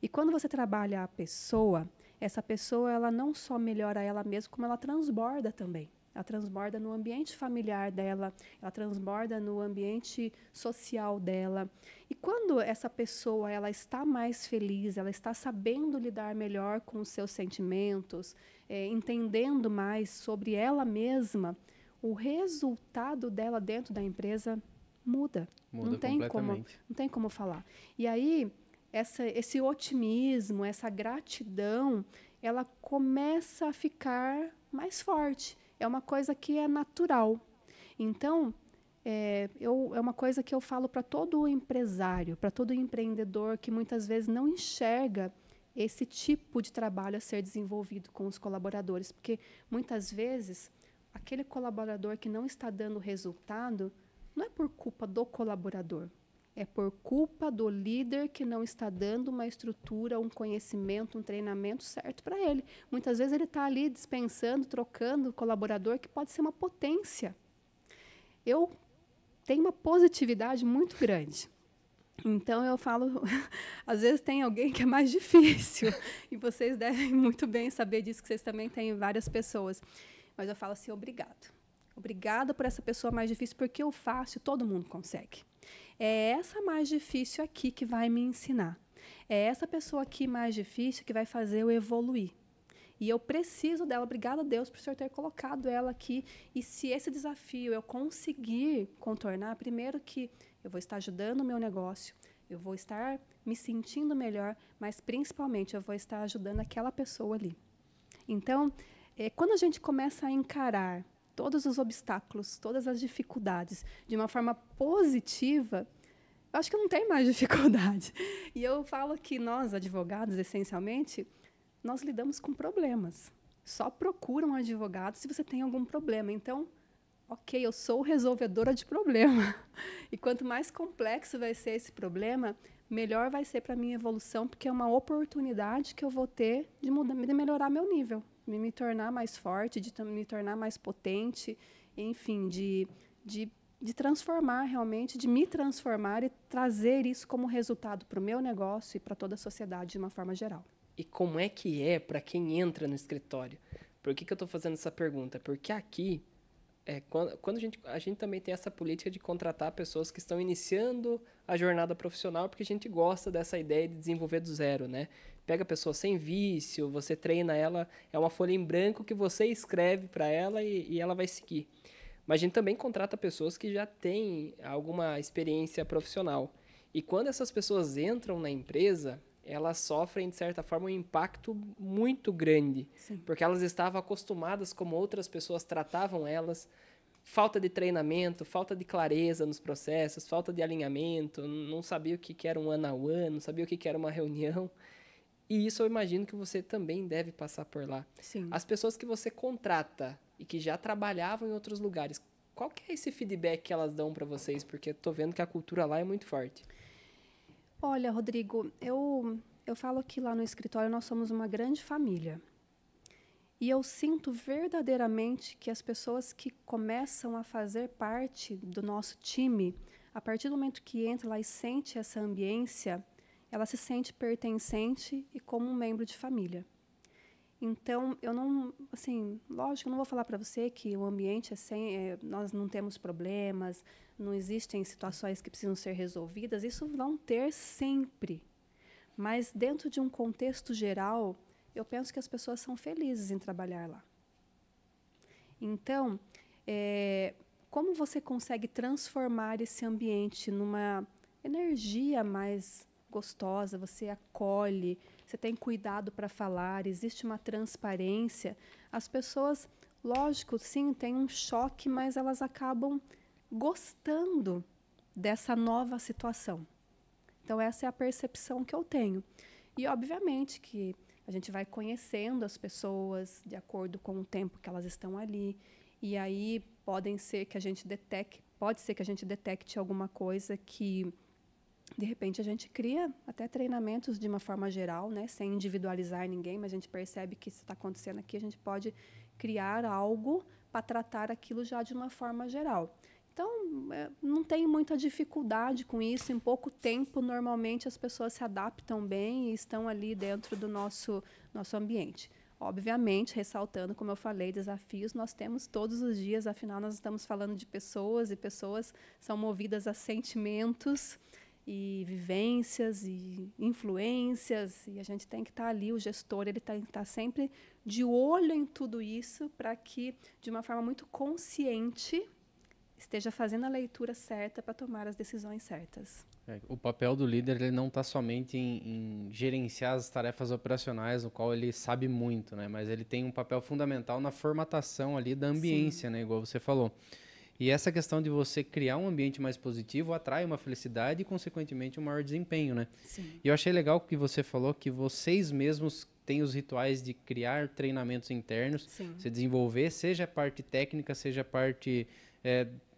Speaker 1: E quando você trabalha a pessoa, essa pessoa ela não só melhora ela mesma, como ela transborda também. Ela transborda no ambiente familiar dela, ela transborda no ambiente social dela. E quando essa pessoa ela está mais feliz, ela está sabendo lidar melhor com os seus sentimentos, entendendo mais sobre ela mesma, o resultado dela dentro da empresa muda.
Speaker 2: Muda completamente.
Speaker 1: Não tem como falar. E aí, esse otimismo, essa gratidão, ela começa a ficar mais forte. É uma coisa que é natural. Então, é uma coisa que eu falo para todo empresário, para todo empreendedor que muitas vezes não enxerga esse tipo de trabalho a ser desenvolvido com os colaboradores, porque muitas vezes aquele colaborador que não está dando resultado não é por culpa do colaborador, é por culpa do líder que não está dando uma estrutura, um conhecimento, um treinamento certo para ele. Muitas vezes ele está ali dispensando, trocando colaborador que pode ser uma potência. Eu tenho uma positividade muito grande. Então, eu falo, às vezes tem alguém que é mais difícil, e vocês devem muito bem saber disso, que vocês também têm várias pessoas. Mas eu falo assim, obrigado. Obrigada por essa pessoa mais difícil, porque o fácil todo mundo consegue. É essa mais difícil aqui que vai me ensinar. É essa pessoa aqui mais difícil que vai fazer eu evoluir. E eu preciso dela. Obrigada a Deus por o Senhor ter colocado ela aqui. E se esse desafio eu conseguir contornar, primeiro que eu vou estar ajudando o meu negócio, eu vou estar me sentindo melhor, mas principalmente eu vou estar ajudando aquela pessoa ali. Então, quando a gente começa a encarar todos os obstáculos, todas as dificuldades de uma forma positiva, eu acho que não tem mais dificuldade. E eu falo que nós, advogados, essencialmente, nós lidamos com problemas. Só procura um advogado se você tem algum problema. Então, ok, eu sou resolvedora de problema. E quanto mais complexo vai ser esse problema, melhor vai ser para a minha evolução, porque é uma oportunidade que eu vou ter de melhorar meu nível, de me tornar mais forte, de me tornar mais potente, enfim, de transformar realmente, de me transformar e trazer isso como resultado para o meu negócio e para toda a sociedade de uma forma geral.
Speaker 3: E como é que é para quem entra no escritório? Por que eu estou fazendo essa pergunta? Porque aqui, quando a gente também tem essa política de contratar pessoas que estão iniciando a jornada profissional, porque a gente gosta dessa ideia de desenvolver do zero, né? Pega a pessoa sem vício, você treina ela, é uma folha em branco que você escreve para ela e ela vai seguir. Mas a gente também contrata pessoas que já têm alguma experiência profissional. E quando essas pessoas entram na empresa, elas sofrem, de certa forma, um impacto muito grande.
Speaker 1: Sim.
Speaker 3: Porque elas estavam acostumadas como outras pessoas tratavam elas. falta de treinamento, falta de clareza nos processos, falta de alinhamento, não sabia o que era um one-on-one, não sabia o que era uma reunião. E isso eu imagino que você também deve passar por lá.
Speaker 1: Sim.
Speaker 3: As pessoas que você contrata e que já trabalhavam em outros lugares, qual que é esse feedback que elas dão para vocês? Porque eu tô vendo que a cultura lá é muito forte.
Speaker 1: Olha, Rodrigo, eu falo que lá no escritório nós somos uma grande família. E eu sinto verdadeiramente que as pessoas que começam a fazer parte do nosso time, a partir do momento que entra lá e sente essa ambiência, ela se sente pertencente e como um membro de família. Então, eu não, assim, lógico, eu não vou falar para você que o ambiente nós não temos problemas, não existem situações que precisam ser resolvidas, isso vão ter sempre. Mas dentro de um contexto geral, eu penso que as pessoas são felizes em trabalhar lá. Então, como você consegue transformar esse ambiente numa energia mais gostosa, você acolhe, você tem cuidado para falar, existe uma transparência. As pessoas, lógico, sim, tem um choque, mas elas acabam gostando dessa nova situação. Então, essa é a percepção que eu tenho. E, obviamente, que a gente vai conhecendo as pessoas de acordo com o tempo que elas estão ali. E aí, pode ser que a gente detecte alguma coisa que, de repente, a gente cria até treinamentos de uma forma geral, né, sem individualizar ninguém, mas a gente percebe que isso está acontecendo aqui, a gente pode criar algo para tratar aquilo já de uma forma geral. Então, não tem muita dificuldade com isso. Em pouco tempo, normalmente, as pessoas se adaptam bem e estão ali dentro do nosso ambiente. Obviamente, ressaltando, como eu falei, desafios nós temos todos os dias, afinal, nós estamos falando de pessoas, e pessoas são movidas a sentimentos e vivências e influências, e a gente tem que estar ali, o gestor ele tem que estar sempre de olho em tudo isso para que, de uma forma muito consciente, esteja fazendo a leitura certa para tomar as decisões certas.
Speaker 2: O papel do líder ele não está somente em gerenciar as tarefas operacionais, no qual ele sabe muito, né? Mas ele tem um papel fundamental na formatação ali da ambiência, né? Igual você falou. E essa questão de você criar um ambiente mais positivo atrai uma felicidade e, consequentemente, um maior desempenho, né?
Speaker 1: Sim.
Speaker 2: E eu achei legal que você falou que vocês mesmos têm os rituais de criar treinamentos internos, se desenvolver, seja a parte técnica, seja a parte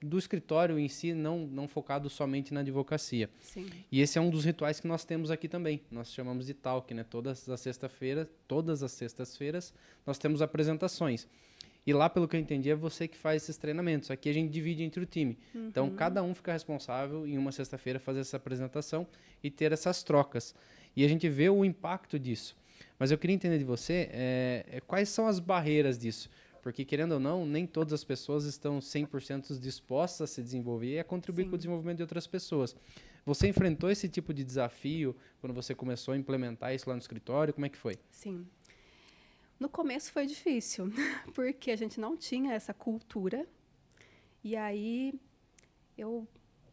Speaker 2: do escritório em si, não focado somente na advocacia.
Speaker 1: Sim.
Speaker 2: E esse é um dos rituais que nós temos aqui também. Nós chamamos de talk, né? Todas as sextas-feiras, nós temos apresentações. E lá, pelo que eu entendi, é você que faz esses treinamentos. Aqui a gente divide entre o time. Uhum. Então, cada um fica responsável em uma sexta-feira fazer essa apresentação e ter essas trocas. E a gente vê o impacto disso. Mas eu queria entender de você quais são as barreiras disso. Porque, querendo ou não, nem todas as pessoas estão 100% dispostas a se desenvolver e a contribuir com o desenvolvimento de outras pessoas. Você enfrentou esse tipo de desafio quando você começou a implementar isso lá no escritório? Como é que foi?
Speaker 1: Sim. No começo foi difícil, porque a gente não tinha essa cultura. E aí eu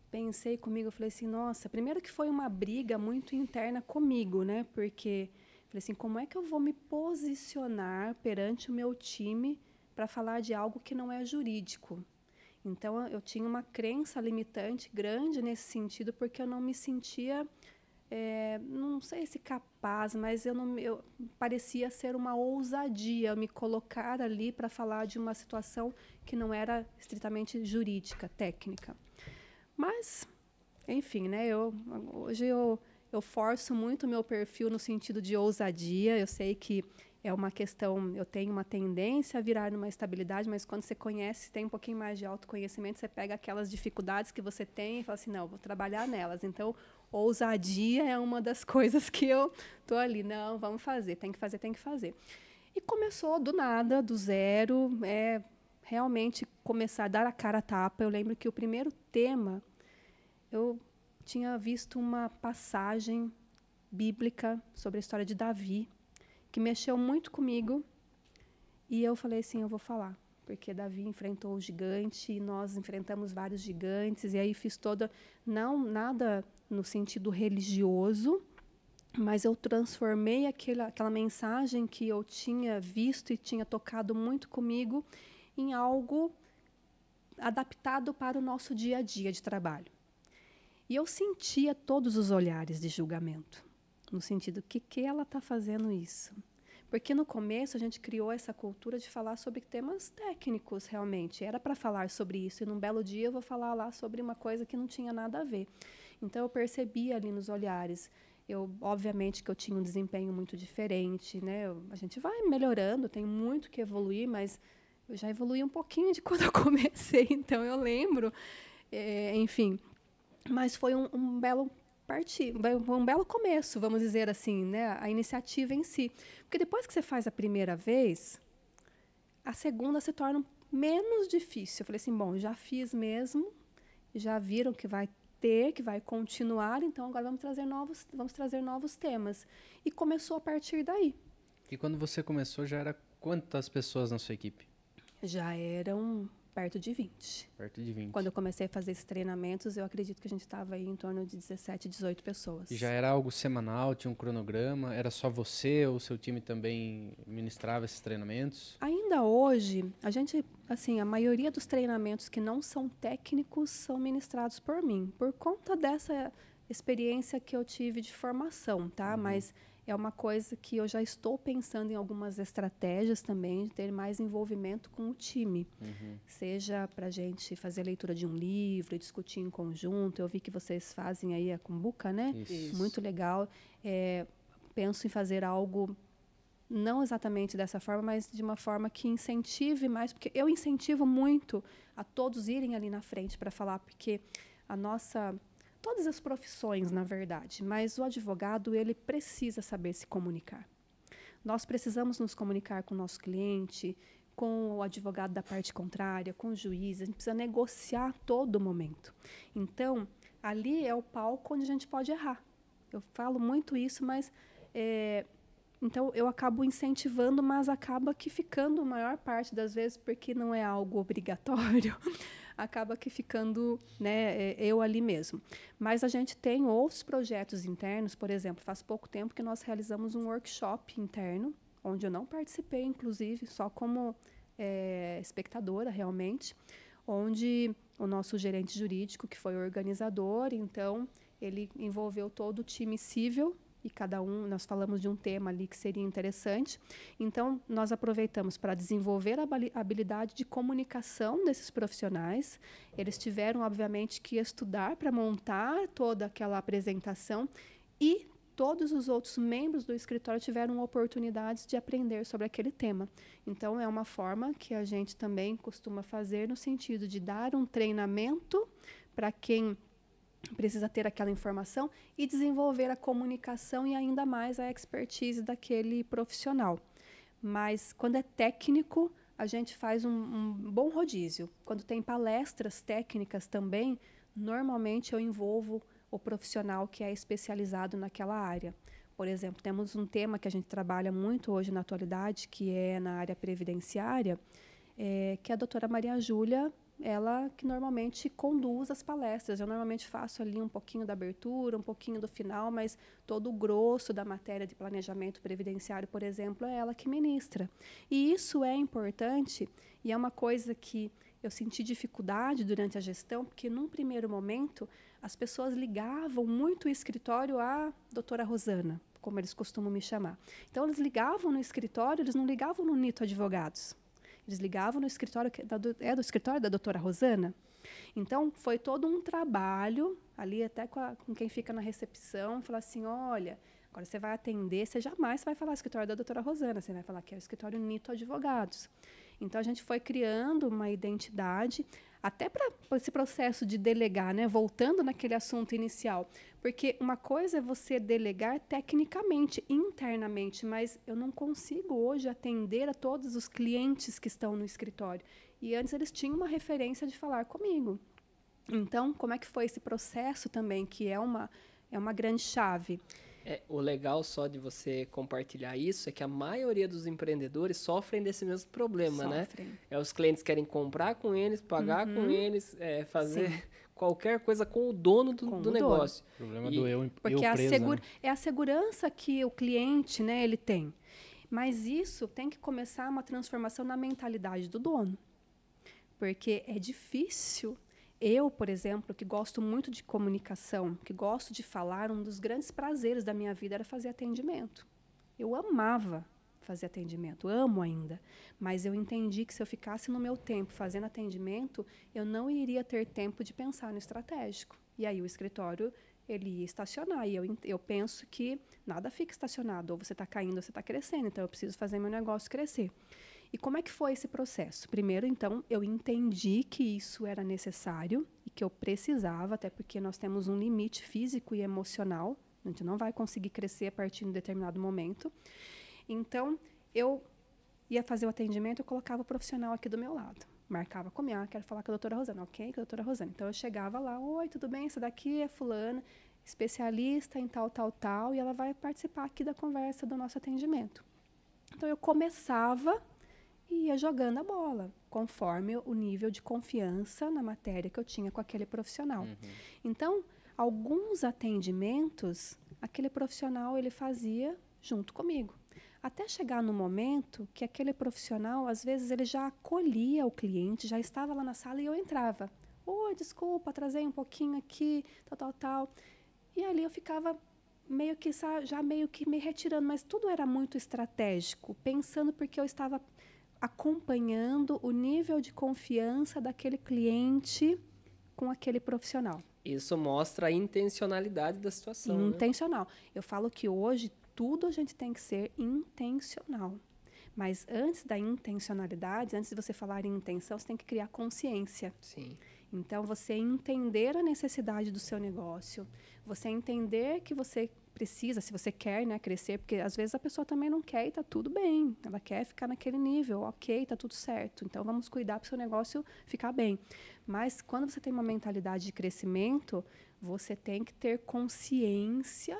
Speaker 1: pensei comigo, eu falei assim, nossa, primeiro que foi uma briga muito interna comigo, né? Porque falei assim, como é que eu vou me posicionar perante o meu time para falar de algo que não é jurídico? Então, eu tinha uma crença limitante grande nesse sentido, porque eu não me sentia, não sei se capaz, mas eu parecia ser uma ousadia eu me colocar ali para falar de uma situação que não era estritamente jurídica, técnica. Mas, enfim, né, hoje eu forço muito o meu perfil no sentido de ousadia. Eu sei que é uma questão, eu tenho uma tendência a virar numa estabilidade, mas quando você conhece, tem um pouquinho mais de autoconhecimento, você pega aquelas dificuldades que você tem e fala assim, não, vou trabalhar nelas. Então, ousadia é uma das coisas que eu estou ali, não, vamos fazer, tem que fazer, tem que fazer. E começou do nada, do zero, realmente começar a dar a cara a tapa. Eu lembro que o primeiro tema, eu tinha visto uma passagem bíblica sobre a história de Davi, que mexeu muito comigo, e eu falei assim, eu vou falar, porque Davi enfrentou o gigante, e nós enfrentamos vários gigantes, e aí fiz nada no sentido religioso, mas eu transformei aquela mensagem que eu tinha visto e tinha tocado muito comigo em algo adaptado para o nosso dia a dia de trabalho. E eu sentia todos os olhares de julgamento, no sentido, que ela está fazendo isso? Porque no começo a gente criou essa cultura de falar sobre temas técnicos, realmente. Era para falar sobre isso, e num belo dia eu vou falar lá sobre uma coisa que não tinha nada a ver. Então eu percebia ali nos olhares. Obviamente que eu tinha um desempenho muito diferente, né? A gente vai melhorando, tem muito que evoluir, mas eu já evoluí um pouquinho de quando eu comecei, então eu lembro, enfim. Mas foi um belo um belo começo, vamos dizer assim, né? A iniciativa em si. Porque depois que você faz a primeira vez, a segunda se torna menos difícil. Eu falei assim, bom, já fiz mesmo, já viram que vai ter, que vai continuar, então agora vamos trazer novos temas. E começou a partir daí.
Speaker 2: E quando você começou, já era quantas pessoas na sua equipe?
Speaker 1: Já eram perto de 20.
Speaker 2: Perto de 20.
Speaker 1: Quando eu comecei a fazer esses treinamentos, eu acredito que a gente estava aí em torno de 17, 18 pessoas.
Speaker 2: E já era algo semanal, tinha um cronograma? Era só você ou o seu time também ministrava esses treinamentos?
Speaker 1: Ainda hoje, a maioria dos treinamentos que não são técnicos são ministrados por mim, por conta dessa experiência que eu tive de formação, tá? Mas é uma coisa que eu já estou pensando em algumas estratégias também, de ter mais envolvimento com o time. Seja para a gente fazer a leitura de um livro, discutir em conjunto. Eu vi que vocês fazem aí a Cumbuca, né?
Speaker 2: Isso.
Speaker 1: Muito legal. Penso em fazer algo, não exatamente dessa forma, mas de uma forma que incentive mais, porque eu incentivo muito a todos irem ali na frente para falar, porque todas as profissões, na verdade, mas o advogado, ele precisa saber se comunicar. Nós precisamos nos comunicar com o nosso cliente, com o advogado da parte contrária, com o juiz, a gente precisa negociar a todo momento. Então, ali é o palco onde a gente pode errar. Eu falo muito isso, mas então eu acabo incentivando, mas acaba que ficando a maior parte das vezes, porque não é algo obrigatório, acaba que ficando, né, eu ali mesmo. Mas a gente tem outros projetos internos, por exemplo, faz pouco tempo que nós realizamos um workshop interno, onde eu não participei, inclusive, só como espectadora, realmente, onde o nosso gerente jurídico, que foi o organizador, então, ele envolveu todo o time civil, e nós falamos de um tema ali que seria interessante. Então, nós aproveitamos para desenvolver a habilidade de comunicação desses profissionais. Eles tiveram, obviamente, que estudar para montar toda aquela apresentação e todos os outros membros do escritório tiveram oportunidades de aprender sobre aquele tema. Então, é uma forma que a gente também costuma fazer no sentido de dar um treinamento para quem precisa ter aquela informação e desenvolver a comunicação e ainda mais a expertise daquele profissional. Mas, quando é técnico, a gente faz um bom rodízio. Quando tem palestras técnicas também, normalmente eu envolvo o profissional que é especializado naquela área. Por exemplo, temos um tema que a gente trabalha muito hoje na atualidade, que é na área previdenciária, que é a doutora Maria Júlia, ela que normalmente conduz as palestras. Eu normalmente faço ali um pouquinho da abertura, um pouquinho do final, mas todo o grosso da matéria de planejamento previdenciário, por exemplo, é ela que ministra. E isso é importante e é uma coisa que eu senti dificuldade durante a gestão, porque num primeiro momento as pessoas ligavam muito o escritório à doutora Rosana, como eles costumam me chamar. Então, eles ligavam no escritório, eles não ligavam no Nito Advogados. Eles ligavam no escritório, do escritório da doutora Rosana. Então, foi todo um trabalho, ali até com quem fica na recepção, falar assim, olha, agora você vai atender, você jamais vai falar escritório da doutora Rosana, você vai falar que é o escritório Nito Advogados. Então, a gente foi criando uma identidade, até para esse processo de delegar, né? Voltando naquele assunto inicial. Porque uma coisa é você delegar tecnicamente, internamente, mas eu não consigo hoje atender a todos os clientes que estão no escritório. E antes eles tinham uma referência de falar comigo. Então, como é que foi esse processo também, que é uma grande chave?
Speaker 3: O legal só de você compartilhar isso é que a maioria dos empreendedores sofrem desse mesmo problema, né? Os clientes querem comprar com eles, pagar com eles, fazer qualquer coisa com o dono do negócio.
Speaker 2: O problema do eu
Speaker 1: porque
Speaker 2: preso, né?
Speaker 1: É a segurança que o cliente, né, ele tem. Mas isso tem que começar uma transformação na mentalidade do dono. porque é difícil. Eu, por exemplo, que gosto muito de comunicação, que gosto de falar, um dos grandes prazeres da minha vida era fazer atendimento. Eu amava fazer atendimento, amo ainda, mas eu entendi que se eu ficasse no meu tempo fazendo atendimento, eu não iria ter tempo de pensar no estratégico. E aí o escritório, ele ia estacionar, e eu penso que nada fica estacionado, ou você está caindo ou você está crescendo, então eu preciso fazer meu negócio crescer. E como é que foi esse processo? Primeiro, então, eu entendi que isso era necessário e que eu precisava, até porque nós temos um limite físico e emocional, a gente não vai conseguir crescer a partir de um determinado momento. Então, eu ia fazer o atendimento, eu colocava o profissional aqui do meu lado. Marcava comigo, quero falar com a doutora Rosana. Ok, com a doutora Rosana. Então, eu chegava lá, oi, tudo bem? Essa daqui é fulana, especialista em tal, tal, tal, e ela vai participar aqui da conversa do nosso atendimento. Então, eu começava e ia jogando a bola, conforme o nível de confiança na matéria que eu tinha com aquele profissional. Então, alguns atendimentos, aquele profissional ele fazia junto comigo. Até chegar no momento que aquele profissional, às vezes, ele já acolhia o cliente, já estava lá na sala e eu entrava. Oi, desculpa, atrasei um pouquinho aqui, tal, tal, tal. E ali eu ficava meio que já meio que me retirando, mas tudo era muito estratégico, pensando porque eu estava acompanhando o nível de confiança daquele cliente com aquele profissional.
Speaker 3: Isso mostra a intencionalidade da situação, né?
Speaker 1: Intencional. Eu falo que hoje tudo a gente tem que ser intencional. Mas antes da intencionalidade, antes de você falar em intenção, você tem que criar consciência.
Speaker 3: Sim.
Speaker 1: Então, você entender a necessidade do seu negócio, você entender que você precisa, se você quer, né, crescer, porque às vezes a pessoa também não quer e está tudo bem, ela quer ficar naquele nível, ok, está tudo certo, então vamos cuidar para o seu negócio ficar bem. Mas quando você tem uma mentalidade de crescimento, você tem que ter consciência,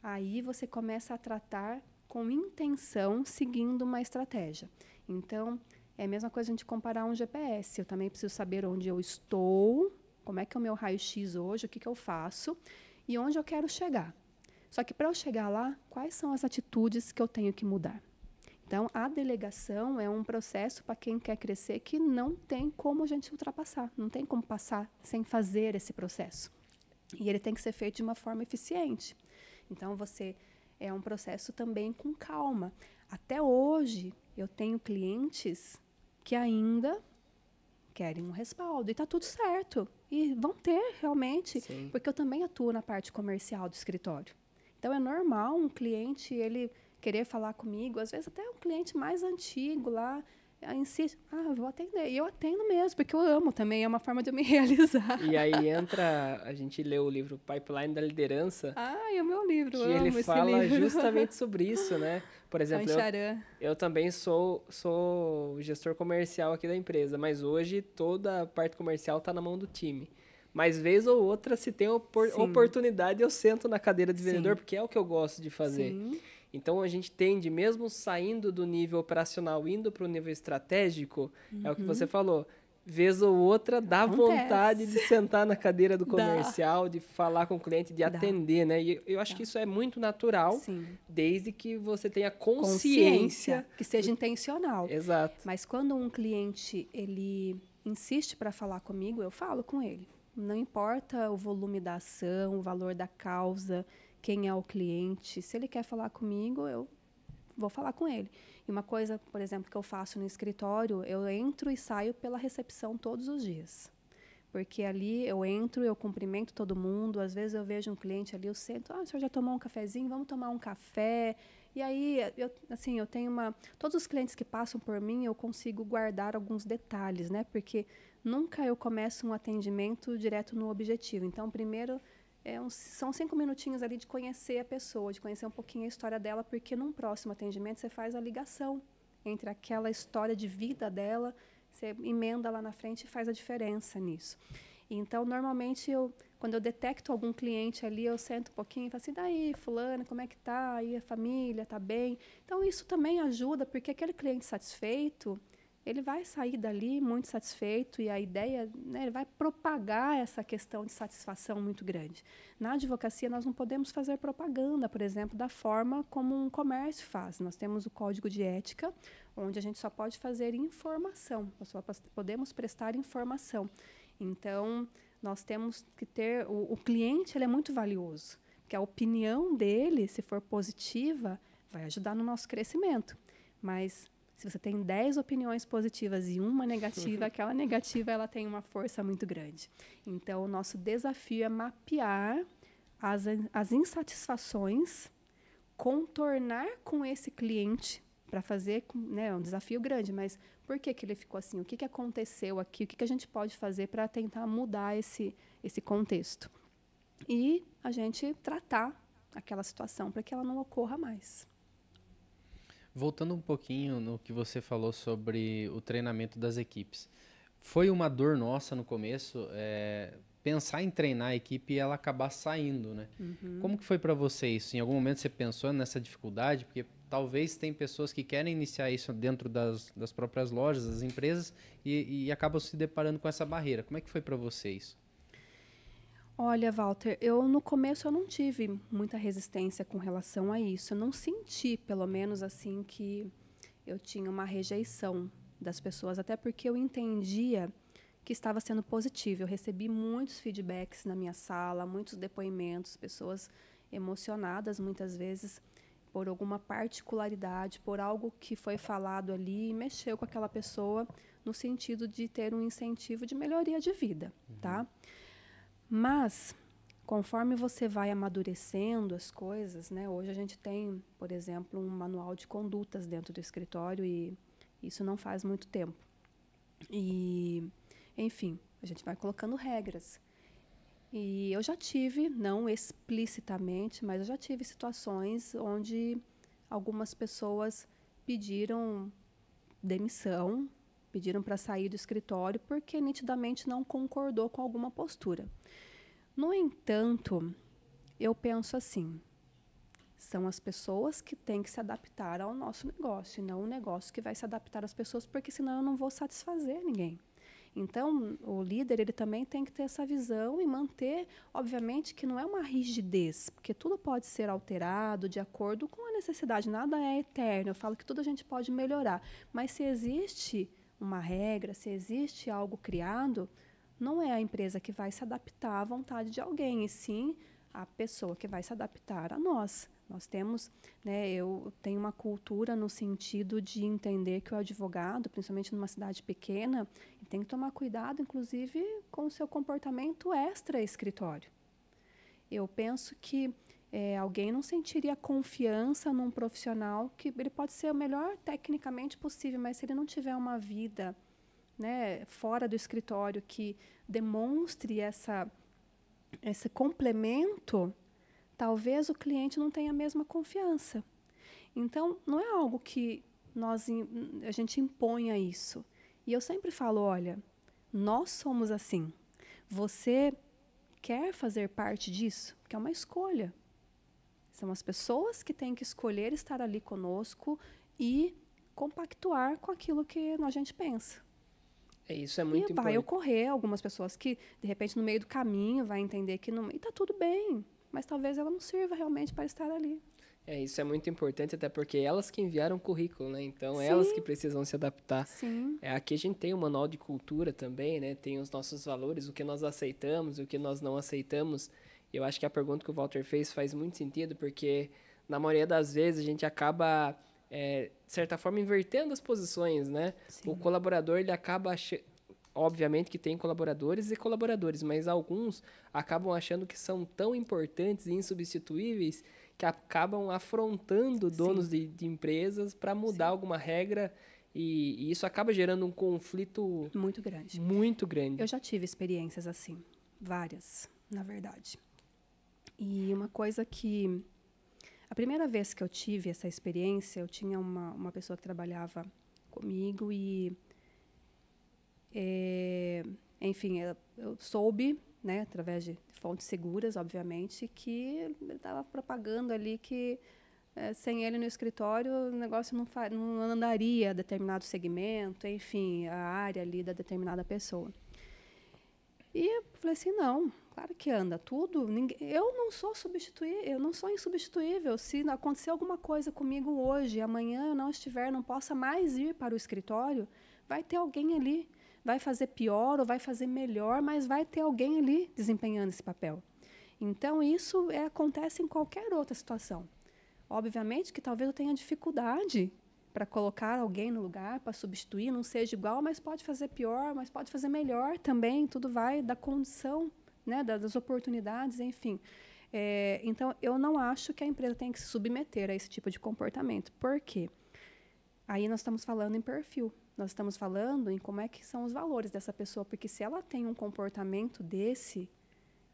Speaker 1: aí você começa a tratar com intenção, seguindo uma estratégia. Então, é a mesma coisa a gente comparar um GPS. Eu também preciso saber onde eu estou, como é que é o meu raio-x hoje, o que eu faço e onde eu quero chegar. Só que para eu chegar lá, quais são as atitudes que eu tenho que mudar? Então, a delegação é um processo para quem quer crescer que não tem como a gente ultrapassar, não tem como passar sem fazer esse processo. E ele tem que ser feito de uma forma eficiente. Então, é um processo também com calma. Até hoje, eu tenho clientes que ainda querem um respaldo. E está tudo certo. E vão ter, realmente.
Speaker 3: Sim.
Speaker 1: Porque eu também atuo na parte comercial do escritório. Então, é normal um cliente ele querer falar comigo. Às vezes, até um cliente mais antigo lá insiste. Eu vou atender. E eu atendo mesmo, porque eu amo também. É uma forma de eu me realizar.
Speaker 3: E aí entra, a gente lê o livro Pipeline da Liderança.
Speaker 1: É o meu livro,
Speaker 3: que
Speaker 1: eu amo
Speaker 3: ele
Speaker 1: esse
Speaker 3: fala
Speaker 1: livro.
Speaker 3: justamente sobre isso, né? Por exemplo, eu também sou gestor comercial aqui da empresa, mas hoje toda a parte comercial está na mão do time. Mas vez ou outra, se tem oportunidade, eu sento na cadeira de vendedor, porque é o que eu gosto de fazer.
Speaker 1: Sim.
Speaker 3: Então, a gente tende, mesmo saindo do nível operacional, indo para o nível estratégico, é o que você falou, vez ou outra dá vontade de sentar na cadeira do comercial, de falar com o cliente, de atender, né? E eu acho que isso é muito natural, desde que você tenha consciência.
Speaker 1: Que seja intencional.
Speaker 3: Exato.
Speaker 1: Mas quando um cliente, ele insiste para falar comigo, eu falo com ele. Não importa o volume da ação, o valor da causa, quem é o cliente. Se ele quer falar comigo, eu vou falar com ele. E uma coisa, por exemplo, que eu faço no escritório, eu entro e saio pela recepção todos os dias. Porque ali eu entro, eu cumprimento todo mundo, às vezes eu vejo um cliente ali, eu sento, o senhor já tomou um cafezinho? Vamos tomar um café. E aí, eu tenho todos os clientes que passam por mim, eu consigo guardar alguns detalhes, né? Porque nunca eu começo um atendimento direto no objetivo. Então, primeiro, são 5 minutinhos ali de conhecer a pessoa, de conhecer um pouquinho a história dela, porque num próximo atendimento você faz a ligação entre aquela história de vida dela, você emenda lá na frente e faz a diferença nisso. Então, normalmente, quando eu detecto algum cliente ali, eu sento um pouquinho e falo assim, daí, fulano, como é que tá? Aí a família, tá bem? Então, isso também ajuda, porque aquele cliente satisfeito, ele vai sair dali muito satisfeito e a ideia, né, ele vai propagar essa questão de satisfação muito grande. Na advocacia, nós não podemos fazer propaganda, por exemplo, da forma como um comércio faz. Nós temos o código de ética, onde a gente só pode fazer informação, nós só podemos prestar informação. Então, nós temos que ter... O cliente ele é muito valioso, porque a opinião dele, se for positiva, vai ajudar no nosso crescimento. Mas se você tem 10 opiniões positivas e uma negativa, aquela negativa ela tem uma força muito grande. Então, o nosso desafio é mapear as insatisfações, contornar com esse cliente para fazer, né, é um desafio grande, mas por que ele ficou assim? O que aconteceu aqui? O que a gente pode fazer para tentar mudar esse contexto? E a gente tratar aquela situação para que ela não ocorra mais.
Speaker 2: Voltando um pouquinho no que você falou sobre o treinamento das equipes. Foi uma dor nossa no começo, pensar em treinar a equipe e ela acabar saindo, né? Como que foi para você isso? Em algum momento você pensou nessa dificuldade? Porque talvez tem pessoas que querem iniciar isso dentro das próprias lojas, das empresas, e acabam se deparando com essa barreira. Como é que foi para você isso?
Speaker 1: Olha, Walter, no começo eu não tive muita resistência com relação a isso. Eu não senti, pelo menos assim, que eu tinha uma rejeição das pessoas, até porque eu entendia que estava sendo positivo. Eu recebi muitos feedbacks na minha sala, muitos depoimentos, pessoas emocionadas muitas vezes por alguma particularidade, por algo que foi falado ali e mexeu com aquela pessoa no sentido de ter um incentivo de melhoria de vida, tá? Mas, conforme você vai amadurecendo as coisas, né? Hoje a gente tem, por exemplo, um manual de condutas dentro do escritório e isso não faz muito tempo. E, enfim, a gente vai colocando regras. E eu já tive, não explicitamente, mas eu já tive situações onde algumas pessoas pediram demissão, pediram para sair do escritório porque nitidamente não concordou com alguma postura. No entanto, eu penso assim, são as pessoas que têm que se adaptar ao nosso negócio, e não o negócio que vai se adaptar às pessoas, porque senão eu não vou satisfazer ninguém. Então, o líder ele também tem que ter essa visão e manter, obviamente, que não é uma rigidez, porque tudo pode ser alterado de acordo com a necessidade, nada é eterno. Eu falo que tudo a gente pode melhorar, mas se existe uma regra, se existe algo criado, não é a empresa que vai se adaptar à vontade de alguém, e sim a pessoa que vai se adaptar a nós. Nós temos, né, eu tenho uma cultura no sentido de entender que o advogado, principalmente numa cidade pequena, tem que tomar cuidado, inclusive, com o seu comportamento extra-escritório. Eu penso que alguém não sentiria confiança num profissional que ele pode ser o melhor tecnicamente possível, mas se ele não tiver uma vida, né, fora do escritório que demonstre esse complemento, talvez o cliente não tenha a mesma confiança. Então, não é algo que a gente imponha isso. E eu sempre falo, olha, nós somos assim. Você quer fazer parte disso? Que é uma escolha. São as pessoas que têm que escolher estar ali conosco e compactuar com aquilo que a gente pensa.
Speaker 3: Isso é muito importante.
Speaker 1: E vai ocorrer algumas pessoas que, de repente, no meio do caminho, vai entender que não... E está tudo bem, mas talvez ela não sirva realmente para estar ali.
Speaker 3: Isso é muito importante, até porque elas que enviaram o currículo, né? Então,
Speaker 1: Sim.
Speaker 3: Elas que precisam se adaptar.
Speaker 1: Sim.
Speaker 3: Aqui a gente tem um manual de cultura também, né? Tem os nossos valores, o que nós aceitamos, o que nós não aceitamos. Eu acho que a pergunta que o Walter fez faz muito sentido, porque na maioria das vezes a gente acaba, de certa forma, invertendo as posições, né?
Speaker 1: Sim.
Speaker 3: O colaborador, ele acaba obviamente que tem colaboradores e colaboradores, mas alguns acabam achando que são tão importantes e insubstituíveis que acabam afrontando donos de empresas para mudar alguma regra e isso acaba gerando um conflito
Speaker 1: muito grande.
Speaker 3: Muito grande.
Speaker 1: Eu já tive experiências assim, várias, na verdade. E uma coisa que... A primeira vez que eu tive essa experiência, eu tinha uma pessoa que trabalhava comigo e... enfim, eu soube, né, através de fontes seguras, obviamente, que ele estava propagando ali que sem ele no escritório, o negócio não andaria determinado segmento, enfim, a área ali da determinada pessoa. E eu falei assim, não, claro que anda tudo. Eu não sou eu não sou insubstituível. Se acontecer alguma coisa comigo hoje, amanhã eu não estiver, não possa mais ir para o escritório, vai ter alguém ali. Vai fazer pior ou vai fazer melhor, mas vai ter alguém ali desempenhando esse papel. Então, isso acontece em qualquer outra situação. Obviamente que talvez eu tenha dificuldade para colocar alguém no lugar, para substituir, não seja igual, mas pode fazer pior, mas pode fazer melhor também, tudo vai da condição, né, das oportunidades, enfim. Então, eu não acho que a empresa tem que se submeter a esse tipo de comportamento. Por quê? Aí nós estamos falando em perfil, nós estamos falando em como é que são os valores dessa pessoa, porque se ela tem um comportamento desse,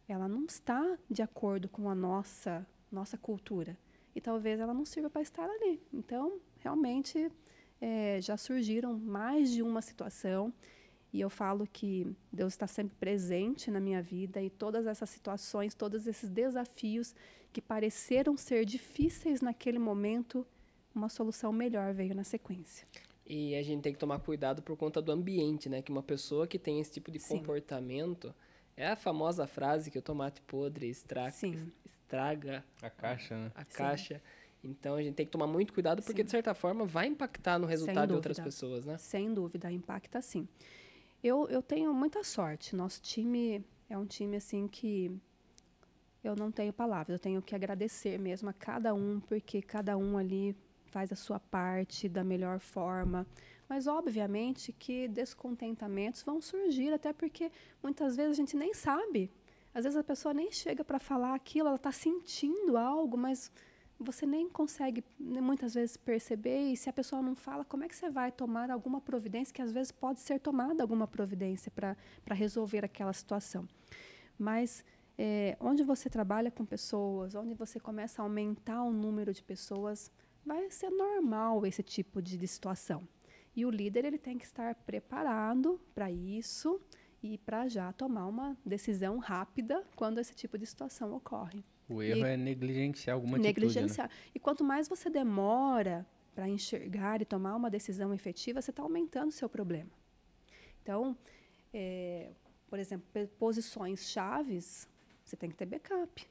Speaker 1: ela não está de acordo com a nossa cultura. E talvez ela não sirva para estar ali. Então, realmente, já surgiram mais de uma situação. E eu falo que Deus está sempre presente na minha vida. E todas essas situações, todos esses desafios que pareceram ser difíceis naquele momento, uma solução melhor veio na sequência.
Speaker 3: E a gente tem que tomar cuidado por conta do ambiente, né? Que uma pessoa que tem esse tipo de comportamento... É a famosa frase que o tomate podre estraga
Speaker 2: a caixa, né?
Speaker 3: A caixa. Então, a gente tem que tomar muito cuidado, porque, de certa forma, vai impactar no resultado de outras pessoas, né?
Speaker 1: Sem dúvida, impacta sim. Eu tenho muita sorte. Nosso time é um time, assim, que eu não tenho palavras. Eu tenho que agradecer mesmo a cada um, porque cada um ali faz a sua parte da melhor forma. Mas, obviamente, que descontentamentos vão surgir, até porque muitas vezes a gente nem sabe. Às vezes a pessoa nem chega para falar aquilo, ela está sentindo algo, mas você nem consegue, muitas vezes, perceber. E se a pessoa não fala, como é que você vai tomar alguma providência, que às vezes pode ser tomada alguma providência para resolver aquela situação. Mas, onde você trabalha com pessoas, onde você começa a aumentar o número de pessoas, vai ser normal esse tipo de situação. E o líder ele tem que estar preparado para isso e para já tomar uma decisão rápida quando esse tipo de situação ocorre.
Speaker 2: O erro é negligenciar alguma atitude, né?
Speaker 1: E quanto mais você demora para enxergar e tomar uma decisão efetiva, você está aumentando o seu problema. Então, por exemplo, posições chaves, você tem que ter backup.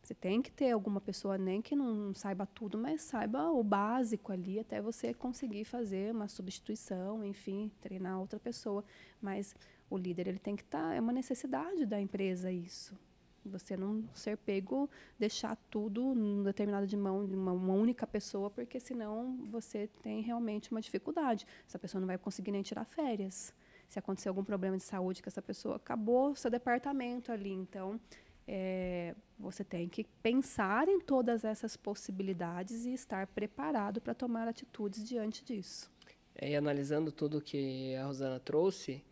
Speaker 1: Você tem que ter alguma pessoa, nem que não saiba tudo, mas saiba o básico ali, até você conseguir fazer uma substituição, enfim, treinar outra pessoa. Mas o líder ele tem que estar, é uma necessidade da empresa isso. Você não ser pego, deixar tudo determinado de mão de uma única pessoa, porque senão você tem realmente uma dificuldade. Essa pessoa não vai conseguir nem tirar férias. Se acontecer algum problema de saúde com essa pessoa, acabou o seu departamento ali. Então, você tem que pensar em todas essas possibilidades e estar preparado para tomar atitudes diante disso.
Speaker 3: E analisando tudo que a Rosana trouxe,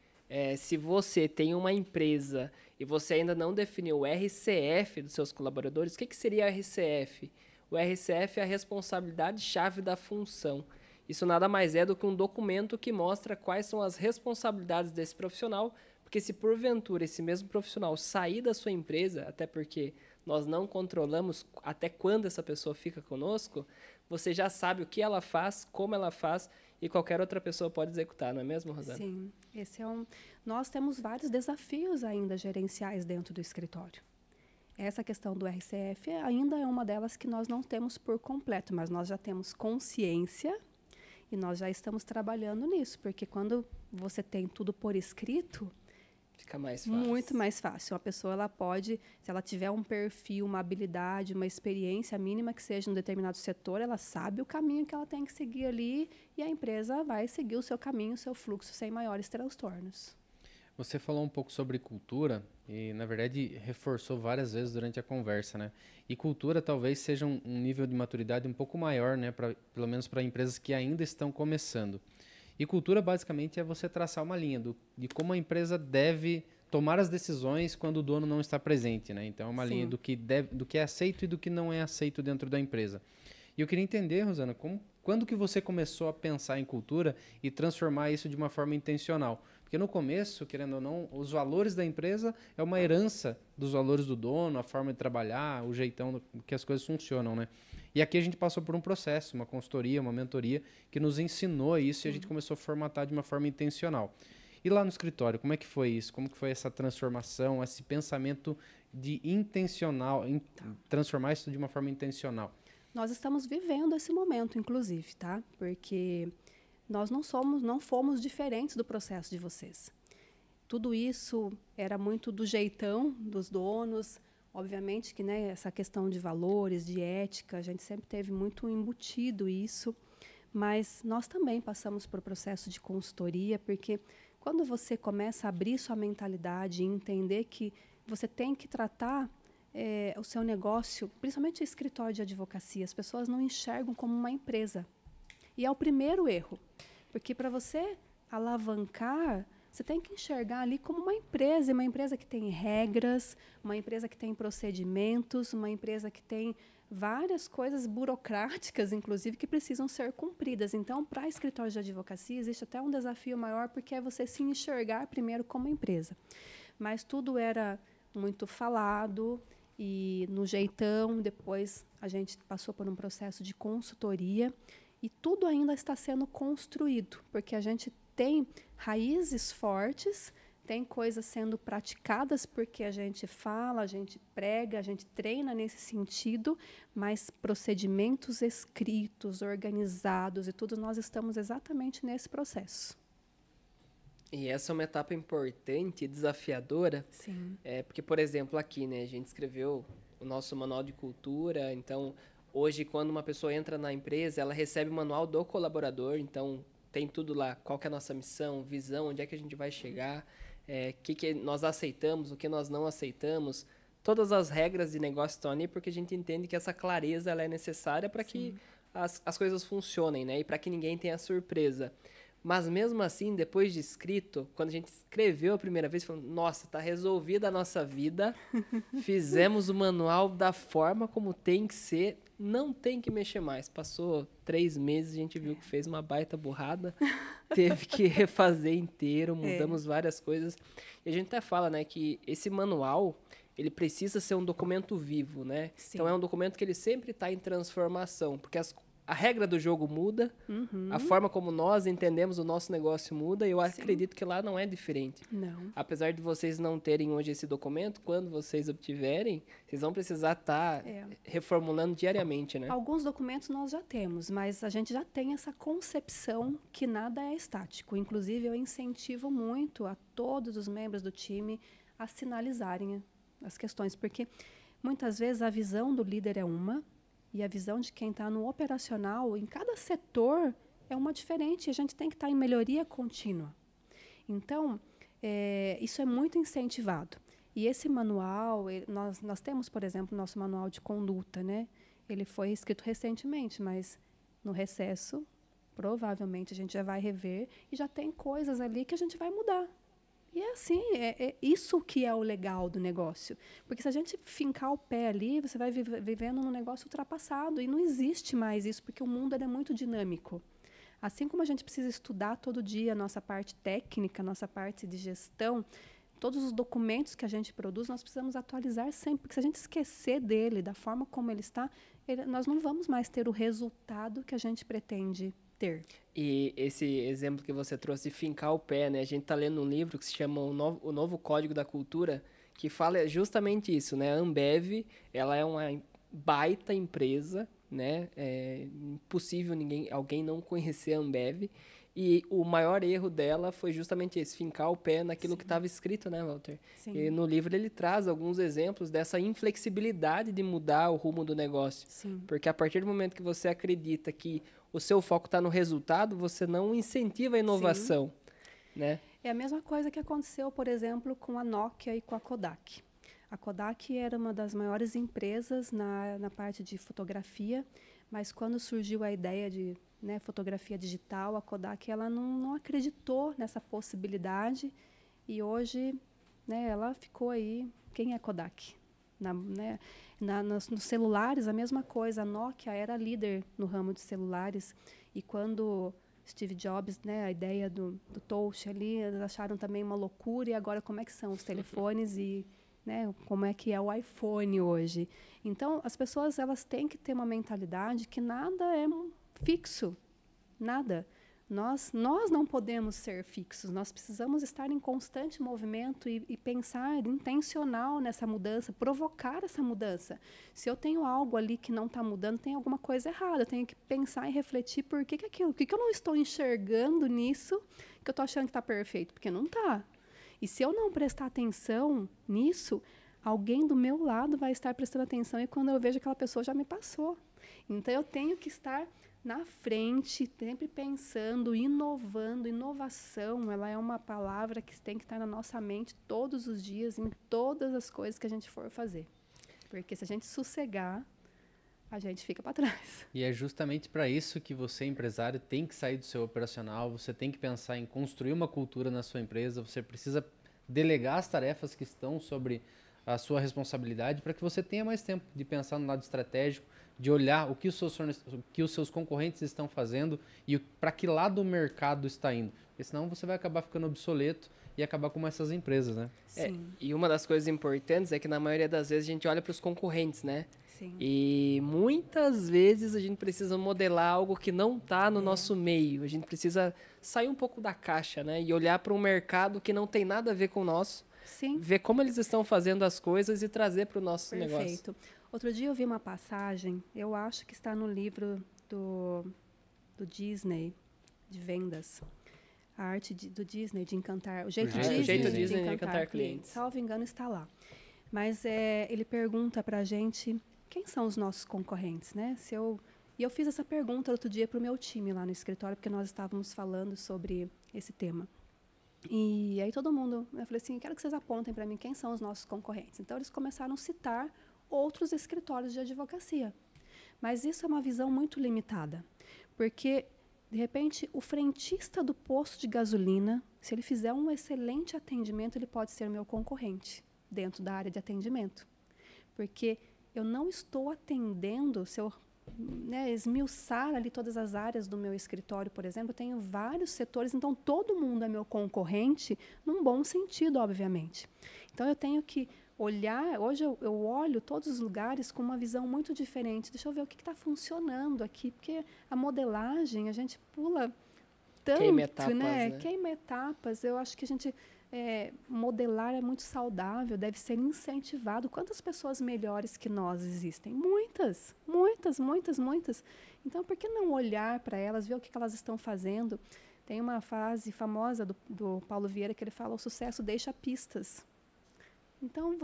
Speaker 3: se você tem uma empresa e você ainda não definiu o RCF dos seus colaboradores, o que seria o RCF? O RCF é a responsabilidade-chave da função. Isso nada mais é do que um documento que mostra quais são as responsabilidades desse profissional, porque se porventura esse mesmo profissional sair da sua empresa, até porque nós não controlamos até quando essa pessoa fica conosco, você já sabe o que ela faz, como ela faz e qualquer outra pessoa pode executar, não é mesmo, Rosana?
Speaker 1: Sim, nós temos vários desafios ainda gerenciais dentro do escritório. Essa questão do RCF ainda é uma delas que nós não temos por completo, mas nós já temos consciência e nós já estamos trabalhando nisso, porque quando você tem tudo por escrito,
Speaker 3: fica mais fácil.
Speaker 1: Muito mais fácil. A pessoa ela pode, se ela tiver um perfil, uma habilidade, uma experiência mínima que seja em um determinado setor, ela sabe o caminho que ela tem que seguir ali e a empresa vai seguir o seu caminho, o seu fluxo sem maiores transtornos.
Speaker 2: Você falou um pouco sobre cultura e, na verdade, reforçou várias vezes durante a conversa, né? E cultura talvez seja um nível de maturidade um pouco maior, né? Pelo menos para empresas que ainda estão começando. E cultura, basicamente, é você traçar uma linha de como a empresa deve tomar as decisões quando o dono não está presente, né? Então, é uma linha do que é aceito e do que não é aceito dentro da empresa. E eu queria entender, Rosana, quando que você começou a pensar em cultura e transformar isso de uma forma intencional? Porque no começo, querendo ou não, os valores da empresa é uma herança dos valores do dono, a forma de trabalhar, o jeitão que as coisas funcionam, né? E aqui a gente passou por um processo, uma consultoria, uma mentoria, que nos ensinou isso e a gente começou a formatar de uma forma intencional. E lá no escritório, como é que foi isso? Como que foi essa transformação, esse pensamento de intencional, transformar isso de uma forma intencional?
Speaker 1: Nós estamos vivendo esse momento, inclusive, tá? Porque nós não fomos diferentes do processo de vocês. Tudo isso era muito do jeitão dos donos. Obviamente que, né, essa questão de valores, de ética, a gente sempre teve muito embutido isso, mas nós também passamos por processo de consultoria, porque quando você começa a abrir sua mentalidade e entender que você tem que tratar o seu negócio, principalmente o escritório de advocacia, as pessoas não enxergam como uma empresa. E é o primeiro erro, porque para você alavancar, você tem que enxergar ali como uma empresa que tem regras, uma empresa que tem procedimentos, uma empresa que tem várias coisas burocráticas, inclusive, que precisam ser cumpridas. Então, para escritórios de advocacia, existe até um desafio maior, porque é você se enxergar primeiro como empresa. Mas tudo era muito falado e no jeitão. Depois a gente passou por um processo de consultoria e tudo ainda está sendo construído, porque a gente tem raízes fortes, tem coisas sendo praticadas porque a gente fala, a gente prega, a gente treina nesse sentido, mas procedimentos escritos, organizados e tudo, nós estamos exatamente nesse processo.
Speaker 3: E essa é uma etapa importante e desafiadora.
Speaker 1: Sim.
Speaker 3: Porque, por exemplo, aqui, né, a gente escreveu o nosso manual de cultura. Então, hoje, quando uma pessoa entra na empresa, ela recebe o manual do colaborador. Então, tem tudo lá, qual que é a nossa missão, visão, onde é que a gente vai chegar, que nós aceitamos, o que nós não aceitamos. Todas as regras de negócio estão ali porque a gente entende que essa clareza ela é necessária para que as coisas funcionem, né? E para que ninguém tenha surpresa. Mas mesmo assim, depois de escrito, quando a gente escreveu a primeira vez, falando, nossa, tá resolvida a nossa vida, fizemos o manual da forma como tem que ser, não tem que mexer mais. Passou 3 meses, a gente viu que fez uma baita burrada, teve que refazer inteiro, mudamos várias coisas. E a gente até fala, né, que esse manual, ele precisa ser um documento vivo, né?
Speaker 1: Sim.
Speaker 3: Então é um documento que ele sempre está em transformação, porque a regra do jogo muda, a forma como nós entendemos o nosso negócio muda, e eu acredito que lá não é diferente.
Speaker 1: Não.
Speaker 3: Apesar de vocês não terem hoje esse documento, quando vocês obtiverem, vocês vão precisar estar reformulando diariamente, né?
Speaker 1: Alguns documentos nós já temos, mas a gente já tem essa concepção que nada é estático. Inclusive, eu incentivo muito a todos os membros do time a sinalizarem as questões, porque muitas vezes a visão do líder é uma, e a visão de quem está no operacional, em cada setor, é uma diferente. A gente tem que estar em melhoria contínua. Então, isso é muito incentivado. E esse manual, nós temos, por exemplo, o nosso manual de conduta, né? Ele foi escrito recentemente, mas no recesso, provavelmente a gente já vai rever e já tem coisas ali que a gente vai mudar. E é assim, é isso que é o legal do negócio. Porque se a gente fincar o pé ali, você vai vivendo num negócio ultrapassado. E não existe mais isso, porque o mundo é muito dinâmico. Assim como a gente precisa estudar todo dia a nossa parte técnica, a nossa parte de gestão, todos os documentos que a gente produz, nós precisamos atualizar sempre. Porque se a gente esquecer dele, da forma como ele está, nós não vamos mais ter o resultado que a gente pretende ter.
Speaker 3: E esse exemplo que você trouxe de fincar o pé, né? A gente está lendo um livro que se chama O Novo Código da Cultura, que fala justamente isso, né? A Ambev, ela é uma baita empresa, né? É impossível alguém não conhecer a Ambev. E o maior erro dela foi justamente esse, fincar o pé naquilo que estava escrito, né, Walter?
Speaker 1: Sim.
Speaker 3: E no livro ele traz alguns exemplos dessa inflexibilidade de mudar o rumo do negócio.
Speaker 1: Sim.
Speaker 3: Porque a partir do momento que você acredita que o seu foco está no resultado, você não incentiva a inovação, né?
Speaker 1: É a mesma coisa que aconteceu, por exemplo, com a Nokia e com a Kodak. A Kodak era uma das maiores empresas na parte de fotografia, mas quando surgiu a ideia de fotografia digital, a Kodak ela não acreditou nessa possibilidade e hoje ela ficou aí. Quem é Kodak? Nos celulares, a mesma coisa. A Nokia era líder no ramo de celulares e quando Steve Jobs, a ideia do touch ali, eles acharam também uma loucura e agora como é que são os telefones e né? Como é que é o iPhone hoje. Então, as pessoas elas têm que ter uma mentalidade que nada é fixo, nada. Nós não podemos ser fixos, nós precisamos estar em constante movimento e pensar intencional nessa mudança, provocar essa mudança. Se eu tenho algo ali que não está mudando, tem alguma coisa errada, eu tenho que pensar e refletir por que aquilo, o que eu não estou enxergando nisso que eu estou achando que está perfeito, porque não está. E se eu não prestar atenção nisso, alguém do meu lado vai estar prestando atenção e quando eu vejo aquela pessoa já me passou. Então eu tenho que estar na frente, sempre pensando, inovando. Inovação, ela é uma palavra que tem que estar na nossa mente todos os dias, em todas as coisas que a gente for fazer. Porque se a gente sossegar, a gente fica para trás.
Speaker 2: E é justamente para isso que você, empresário, tem que sair do seu operacional, você tem que pensar em construir uma cultura na sua empresa, você precisa delegar as tarefas que estão sobre a sua responsabilidade para que você tenha mais tempo de pensar no lado estratégico, de olhar o que os seus concorrentes estão fazendo e para que lado o mercado está indo. Porque senão você vai acabar ficando obsoleto e acabar como essas empresas, né?
Speaker 1: Sim.
Speaker 3: E uma das coisas importantes é que na maioria das vezes a gente olha para os concorrentes, né?
Speaker 1: Sim.
Speaker 3: E muitas vezes a gente precisa modelar algo que não está no nosso meio. A gente precisa sair um pouco da caixa, né? E olhar para um mercado que não tem nada a ver com o nosso.
Speaker 1: Sim.
Speaker 3: Ver como eles estão fazendo as coisas e trazer para o nosso negócio.
Speaker 1: Perfeito. Outro dia eu vi uma passagem, eu acho que está no livro do Disney, de vendas. A arte do Disney de encantar, o jeito Disney de encantar clientes. Salvo engano, está lá. Mas ele pergunta para a gente quem são os nossos concorrentes, né? E eu fiz essa pergunta outro dia para o meu time lá no escritório, porque nós estávamos falando sobre esse tema. E aí todo mundo, eu falei assim, quero que vocês apontem para mim quem são os nossos concorrentes. Então eles começaram a citar outros escritórios de advocacia. Mas isso é uma visão muito limitada, porque de repente o frentista do posto de gasolina, se ele fizer um excelente atendimento, ele pode ser meu concorrente dentro da área de atendimento. Porque eu não estou atendendo, se eu esmiuçar ali todas as áreas do meu escritório, por exemplo, eu tenho vários setores, então todo mundo é meu concorrente, num bom sentido, obviamente. Então eu tenho que olhar, hoje eu olho todos os lugares com uma visão muito diferente. Deixa eu ver o que está funcionando aqui, porque a modelagem, a gente pula tanto,
Speaker 3: queima etapas,
Speaker 1: né? Queima etapas. Eu acho que a gente modelar é muito saudável, deve ser incentivado. Quantas pessoas melhores que nós existem? Muitas, muitas, muitas, muitas. Então, por que não olhar para elas, ver o que elas estão fazendo? Tem uma frase famosa do Paulo Vieira que ele fala, o sucesso deixa pistas. Então,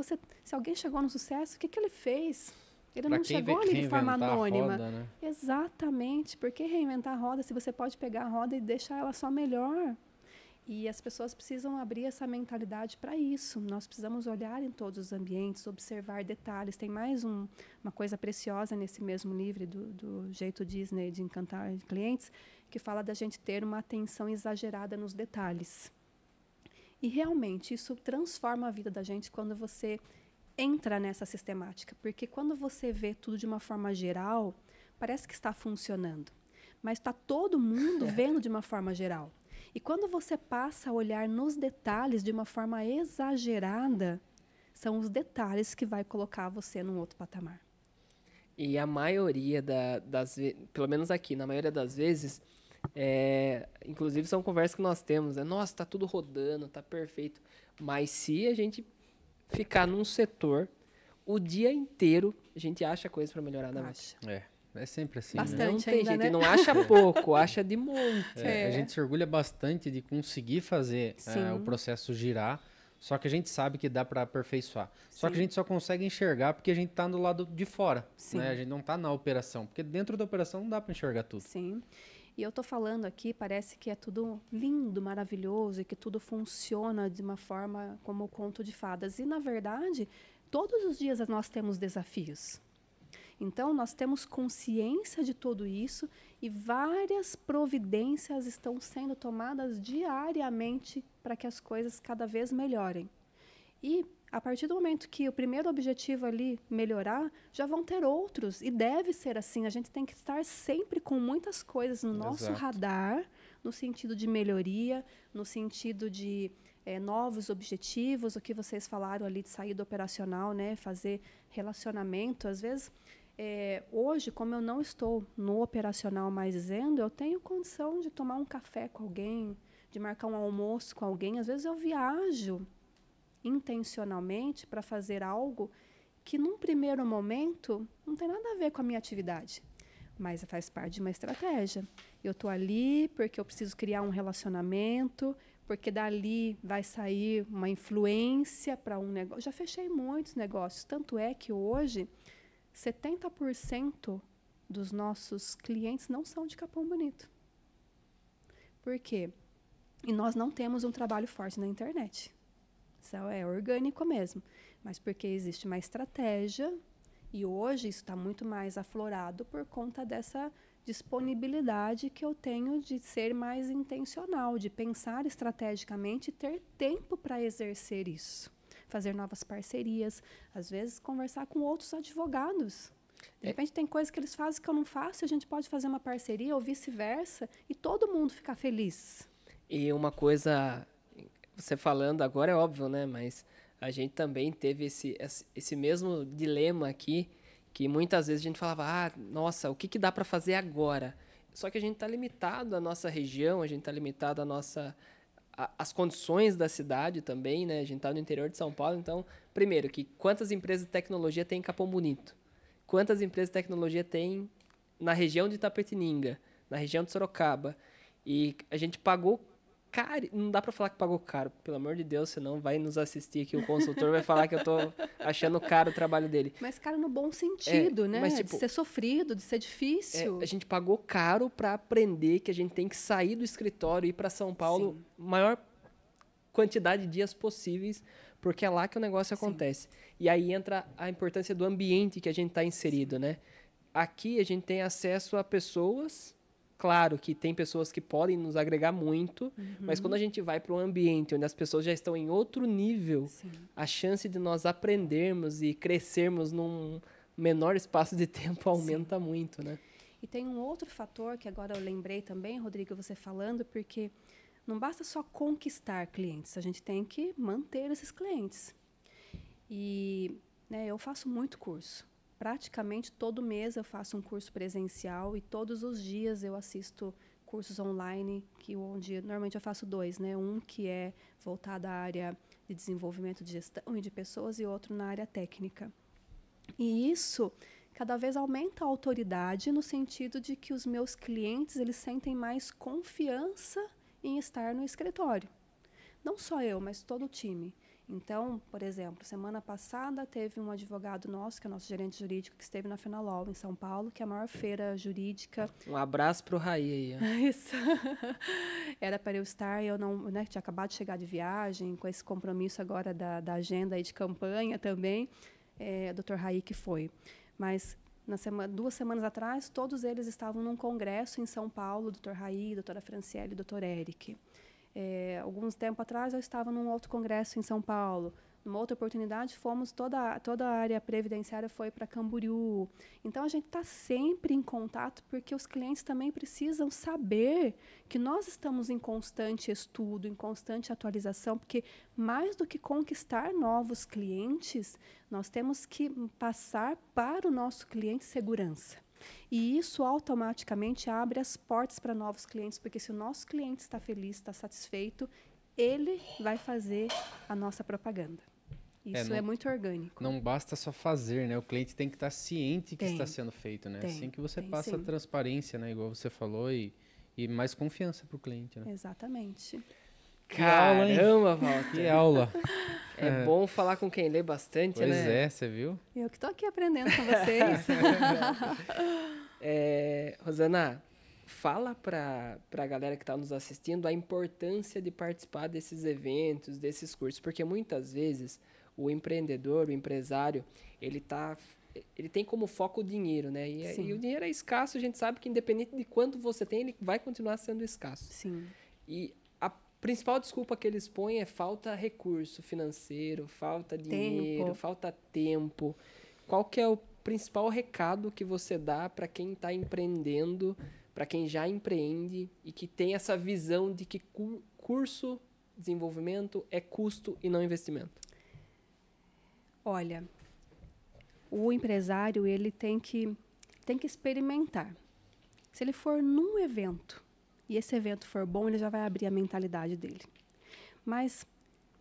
Speaker 1: se alguém chegou no sucesso, o que ele fez? Ele não chegou ali de forma anônima.
Speaker 2: Roda, né?
Speaker 1: Exatamente. Por que reinventar a roda se você pode pegar a roda e deixar ela só melhor? E as pessoas precisam abrir essa mentalidade para isso. Nós precisamos olhar em todos os ambientes, observar detalhes. Tem mais uma coisa preciosa nesse mesmo livro do jeito Disney de encantar clientes, que fala da gente ter uma atenção exagerada nos detalhes. E realmente isso transforma a vida da gente quando você entra nessa sistemática, porque quando você vê tudo de uma forma geral, parece que está funcionando, mas está todo mundo vendo de uma forma geral. E quando você passa a olhar nos detalhes de uma forma exagerada, são os detalhes que vai colocar você num outro patamar.
Speaker 3: E a maioria das vezes, pelo menos aqui, na maioria das vezes, inclusive são conversas que nós temos, nossa, tá tudo rodando, tá perfeito. Mas se a gente ficar num setor o dia inteiro, a gente acha coisa para melhorar na vida.
Speaker 2: É sempre assim.
Speaker 1: Bastante,
Speaker 3: não tem
Speaker 1: ainda,
Speaker 3: jeito,
Speaker 1: né?
Speaker 3: E não acha pouco, acha de monte.
Speaker 2: A gente se orgulha bastante de conseguir fazer o processo girar, só que a gente sabe que dá para aperfeiçoar. Só que a gente só consegue enxergar porque a gente está do lado de fora, né? A gente não está na operação, porque dentro da operação não dá para enxergar tudo.
Speaker 1: Sim. E eu estou falando aqui, parece que é tudo lindo, maravilhoso e que tudo funciona de uma forma como o conto de fadas. E, na verdade, todos os dias nós temos desafios. Então, nós temos consciência de tudo isso e várias providências estão sendo tomadas diariamente para que as coisas cada vez melhorem. E A partir do momento que o primeiro objetivo ali melhorar, já vão ter outros. E deve ser assim. A gente tem que estar sempre com muitas coisas no nosso
Speaker 2: Exato.
Speaker 1: radar, no sentido de melhoria, no sentido de novos objetivos, o que vocês falaram ali de saída operacional, né? Fazer relacionamento. Às vezes, hoje, como eu não estou no operacional mais dizendo, eu tenho condição de tomar um café com alguém, de marcar um almoço com alguém. Às vezes eu viajo intencionalmente para fazer algo que num primeiro momento não tem nada a ver com a minha atividade, mas faz parte de uma estratégia. Eu estou ali porque eu preciso criar um relacionamento, porque dali vai sair uma influência para um negócio. Já fechei muitos negócios, tanto é que hoje 70% dos nossos clientes não são de Capão Bonito. Por quê? E nós não temos um trabalho forte na internet. Isso é orgânico mesmo, mas porque existe uma estratégia e hoje isso está muito mais aflorado por conta dessa disponibilidade que eu tenho de ser mais intencional, de pensar estrategicamente e ter tempo para exercer isso. Fazer novas parcerias, às vezes conversar com outros advogados. De repente tem coisas que eles fazem que eu não faço e a gente pode fazer uma parceria ou vice-versa e todo mundo ficar feliz.
Speaker 3: E uma coisa, você falando agora é óbvio, né? Mas a gente também teve esse mesmo dilema aqui, que muitas vezes a gente falava, nossa, o que dá para fazer agora? Só que a gente está limitado à nossa região, a gente está limitado às condições da cidade também, né? A gente está no interior de São Paulo, então, primeiro, que quantas empresas de tecnologia tem em Capão Bonito? Quantas empresas de tecnologia tem na região de Itapetininga, na região de Sorocaba? E a gente pagou caro, não dá para falar que pagou caro, pelo amor de Deus, senão vai nos assistir aqui, o consultor vai falar que eu tô achando caro o trabalho dele.
Speaker 1: Mas caro no bom sentido, né?
Speaker 3: Mas, tipo,
Speaker 1: de ser sofrido, de ser difícil.
Speaker 3: A gente pagou caro para aprender que a gente tem que sair do escritório e ir para São Paulo maior quantidade de dias possíveis, porque é lá que o negócio acontece. E aí entra a importância do ambiente que a gente está inserido, né? Aqui a gente tem acesso a pessoas. Claro que tem pessoas que podem nos agregar muito, mas quando a gente vai para um ambiente onde as pessoas já estão em outro nível, a chance de nós aprendermos e crescermos num menor espaço de tempo aumenta muito, né?
Speaker 1: E tem um outro fator que agora eu lembrei também, Rodrigo, você falando, porque não basta só conquistar clientes, a gente tem que manter esses clientes. E eu faço muito curso. Praticamente todo mês eu faço um curso presencial e todos os dias eu assisto cursos online, onde normalmente eu faço 2, né? Um que é voltado à área de desenvolvimento de gestão e de pessoas e outro na área técnica. E isso cada vez aumenta a autoridade no sentido de que os meus clientes eles sentem mais confiança em estar no escritório. Não só eu, mas todo o time. Então, por exemplo, semana passada teve um advogado nosso, que é o nosso gerente jurídico, que esteve na Fenalol, em São Paulo, que é a maior feira jurídica.
Speaker 3: Um abraço pro Raí aí. Ó.
Speaker 1: Isso. Era para eu estar, eu não, tinha acabado de chegar de viagem, com esse compromisso agora da agenda aí de campanha também, o Dr. Raí que foi. Mas 2 semanas atrás, todos eles estavam num congresso em São Paulo, Dr. Raí, doutora Franciele e Dr. Eric. Alguns tempo atrás eu estava num outro congresso em São Paulo. Numa outra oportunidade, toda a área previdenciária foi para Camboriú. Então, a gente está sempre em contato, porque os clientes também precisam saber que nós estamos em constante estudo, em constante atualização, porque mais do que conquistar novos clientes, nós temos que passar para o nosso cliente segurança. E isso automaticamente abre as portas para novos clientes, porque se o nosso cliente está feliz, está satisfeito, ele vai fazer a nossa propaganda. Isso é muito orgânico.
Speaker 2: Não basta só fazer, né? O cliente tem que estar ciente que está sendo feito, né? Assim que você passa a transparência, né? Igual você falou, e mais confiança para o cliente, né?
Speaker 1: Exatamente.
Speaker 3: Caramba, Walter.
Speaker 2: Que aula.
Speaker 3: É bom falar com quem lê bastante,
Speaker 2: pois
Speaker 3: né?
Speaker 2: Pois é, você viu?
Speaker 1: Eu que estou aqui aprendendo com vocês.
Speaker 3: Rosana, fala para a galera que está nos assistindo a importância de participar desses eventos, desses cursos, porque muitas vezes o empreendedor, o empresário, ele tem como foco o dinheiro, né? E o dinheiro é escasso, a gente sabe que independente de quanto você tem, ele vai continuar sendo escasso.
Speaker 1: Sim.
Speaker 3: E principal desculpa que eles põem é falta recurso financeiro, falta dinheiro, falta tempo. Qual que é o principal recado que você dá para quem está empreendendo, para quem já empreende e que tem essa visão de que curso, desenvolvimento é custo e não investimento?
Speaker 1: Olha, o empresário ele tem que experimentar. Se ele for num evento e esse evento for bom, ele já vai abrir a mentalidade dele. Mas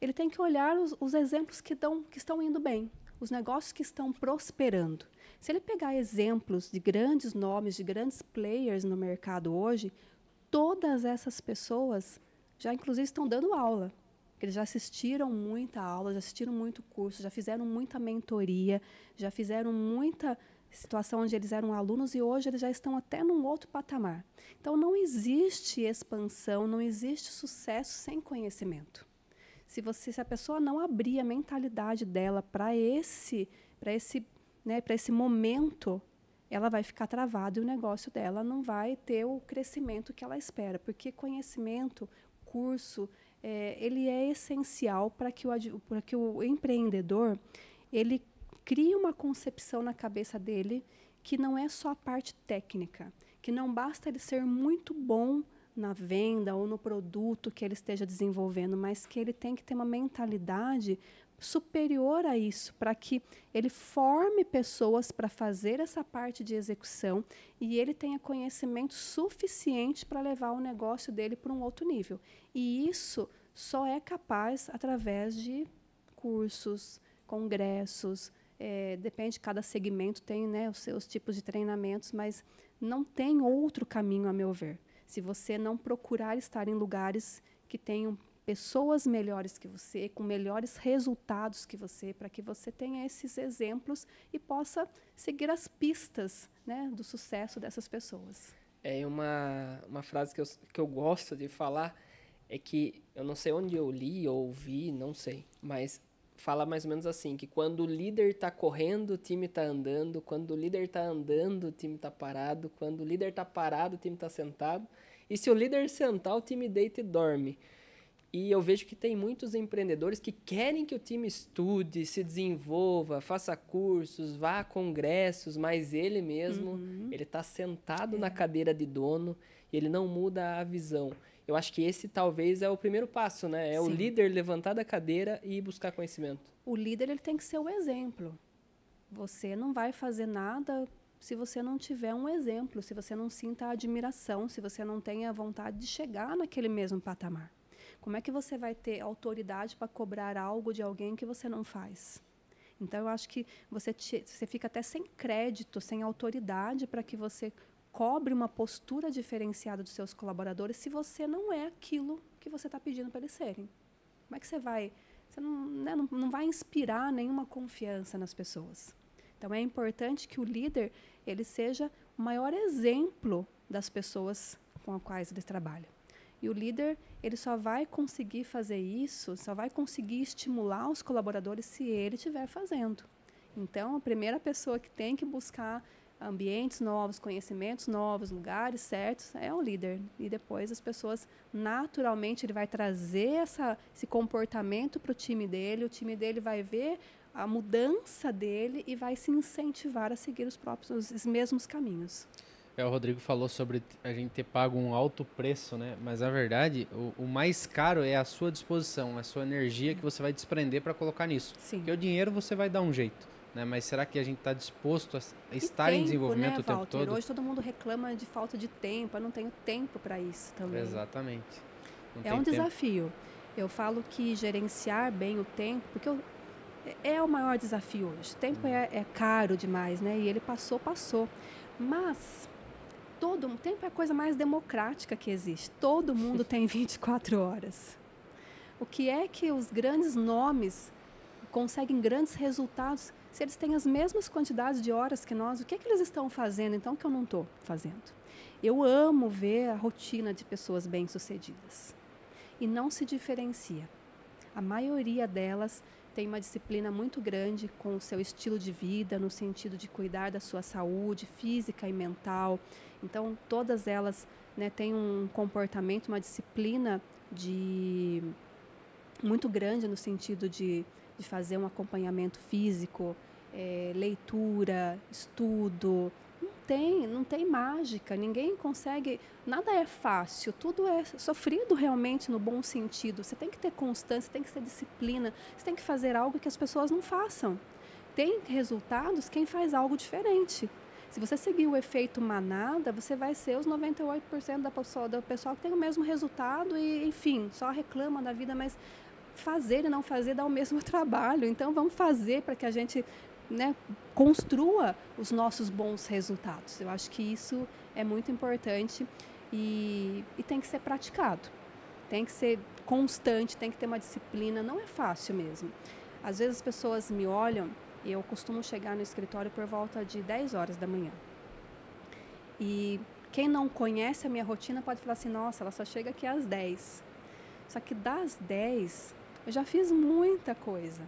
Speaker 1: ele tem que olhar os exemplos que estão indo bem, os negócios que estão prosperando. Se ele pegar exemplos de grandes nomes, de grandes players no mercado hoje, todas essas pessoas já inclusive estão dando aula. Eles já assistiram muita aula, já assistiram muito curso, já fizeram muita mentoria, já fizeram muita situação onde eles eram alunos e hoje eles já estão até num outro patamar. Então, não existe expansão, não existe sucesso sem conhecimento. Se a pessoa não abrir a mentalidade dela para esse momento, ela vai ficar travada e o negócio dela não vai ter o crescimento que ela espera, porque conhecimento, curso, ele é essencial para que o empreendedor ele crie uma concepção na cabeça dele que não é só a parte técnica, que não basta ele ser muito bom na venda ou no produto que ele esteja desenvolvendo, mas que ele tem que ter uma mentalidade superior a isso, para que ele forme pessoas para fazer essa parte de execução e ele tenha conhecimento suficiente para levar o negócio dele para um outro nível. E isso só é capaz através de cursos, congressos, depende, cada segmento tem, né, os seus tipos de treinamentos, mas não tem outro caminho, a meu ver. Se você não procurar estar em lugares que tenham pessoas melhores que você, com melhores resultados que você, para que você tenha esses exemplos e possa seguir as pistas, né, do sucesso dessas pessoas.
Speaker 3: É uma frase que eu gosto de falar, é que, eu não sei onde eu li ou ouvi, não sei, mas fala mais ou menos assim, que quando o líder está correndo, o time está andando, quando o líder está andando, o time está parado, quando o líder está parado, o time está sentado, e se o líder sentar, o time deita e dorme. E eu vejo que tem muitos empreendedores que querem que o time estude, se desenvolva, faça cursos, vá a congressos, mas ele mesmo, ele está sentado na cadeira de dono e ele não muda a visão. Eu acho que esse talvez é o primeiro passo, né? É o líder levantar da cadeira e buscar conhecimento.
Speaker 1: O líder ele tem que ser o exemplo. Você não vai fazer nada se você não tiver um exemplo, se você não sinta admiração, se você não tenha vontade de chegar naquele mesmo patamar. Como é que você vai ter autoridade para cobrar algo de alguém que você não faz? Então, eu acho que você fica até sem crédito, sem autoridade para que você cobre uma postura diferenciada dos seus colaboradores se você não é aquilo que você está pedindo para eles serem. Como é que você vai? Você não vai inspirar nenhuma confiança nas pessoas. Então, é importante que o líder ele seja o maior exemplo das pessoas com as quais eles trabalham. E o líder ele só vai conseguir fazer isso, só vai conseguir estimular os colaboradores se ele estiver fazendo. Então, a primeira pessoa que tem que buscar ambientes novos, conhecimentos novos, lugares certos, é o líder. E depois as pessoas, naturalmente, ele vai trazer esse comportamento para o time dele, o time dele vai ver a mudança dele e vai se incentivar a seguir os mesmos caminhos.
Speaker 2: O Rodrigo falou sobre a gente ter pago um alto preço, né? Mas, na verdade, o mais caro é a sua disposição, a sua energia que você vai desprender para colocar nisso.
Speaker 1: Sim.
Speaker 2: Porque o dinheiro você vai dar um jeito, né? Mas será que a gente está disposto a estar em desenvolvimento, né, o tempo
Speaker 1: Walter?
Speaker 2: todo?
Speaker 1: Hoje todo mundo reclama de falta de tempo, eu não tenho tempo para isso também.
Speaker 2: Exatamente.
Speaker 1: É um desafio. Eu falo que gerenciar bem o tempo, porque é o maior desafio hoje. O tempo é caro demais, né? E ele passou. Mas o tempo é a coisa mais democrática que existe. Todo mundo tem 24 horas. O que é que os grandes nomes conseguem grandes resultados se eles têm as mesmas quantidades de horas que nós? O que é que eles estão fazendo, então, que eu não estou fazendo? Eu amo ver a rotina de pessoas bem-sucedidas. E não se diferencia. A maioria delas tem uma disciplina muito grande com o seu estilo de vida, no sentido de cuidar da sua saúde física e mental. Então, todas elas né, tem um comportamento, uma disciplina muito grande no sentido de fazer um acompanhamento físico, leitura, estudo. Não tem mágica, ninguém consegue, nada é fácil, tudo é sofrido realmente no bom sentido. Você tem que ter constância, tem que ter disciplina, você tem que fazer algo que as pessoas não façam. Tem resultados quem faz algo diferente. Se você seguir o efeito manada, você vai ser os 98% do pessoal que tem o mesmo resultado e, enfim, só reclama da vida, mas fazer e não fazer dá o mesmo trabalho. Então, vamos fazer para que a gente, né, construa os nossos bons resultados. Eu acho que isso é muito importante e tem que ser praticado. Tem que ser constante, tem que ter uma disciplina. Não é fácil mesmo. Às vezes as pessoas me olham e eu costumo chegar no escritório por volta de 10 horas da manhã. E quem não conhece a minha rotina pode falar assim, nossa, ela só chega aqui às 10. Só que das 10, eu já fiz muita coisa.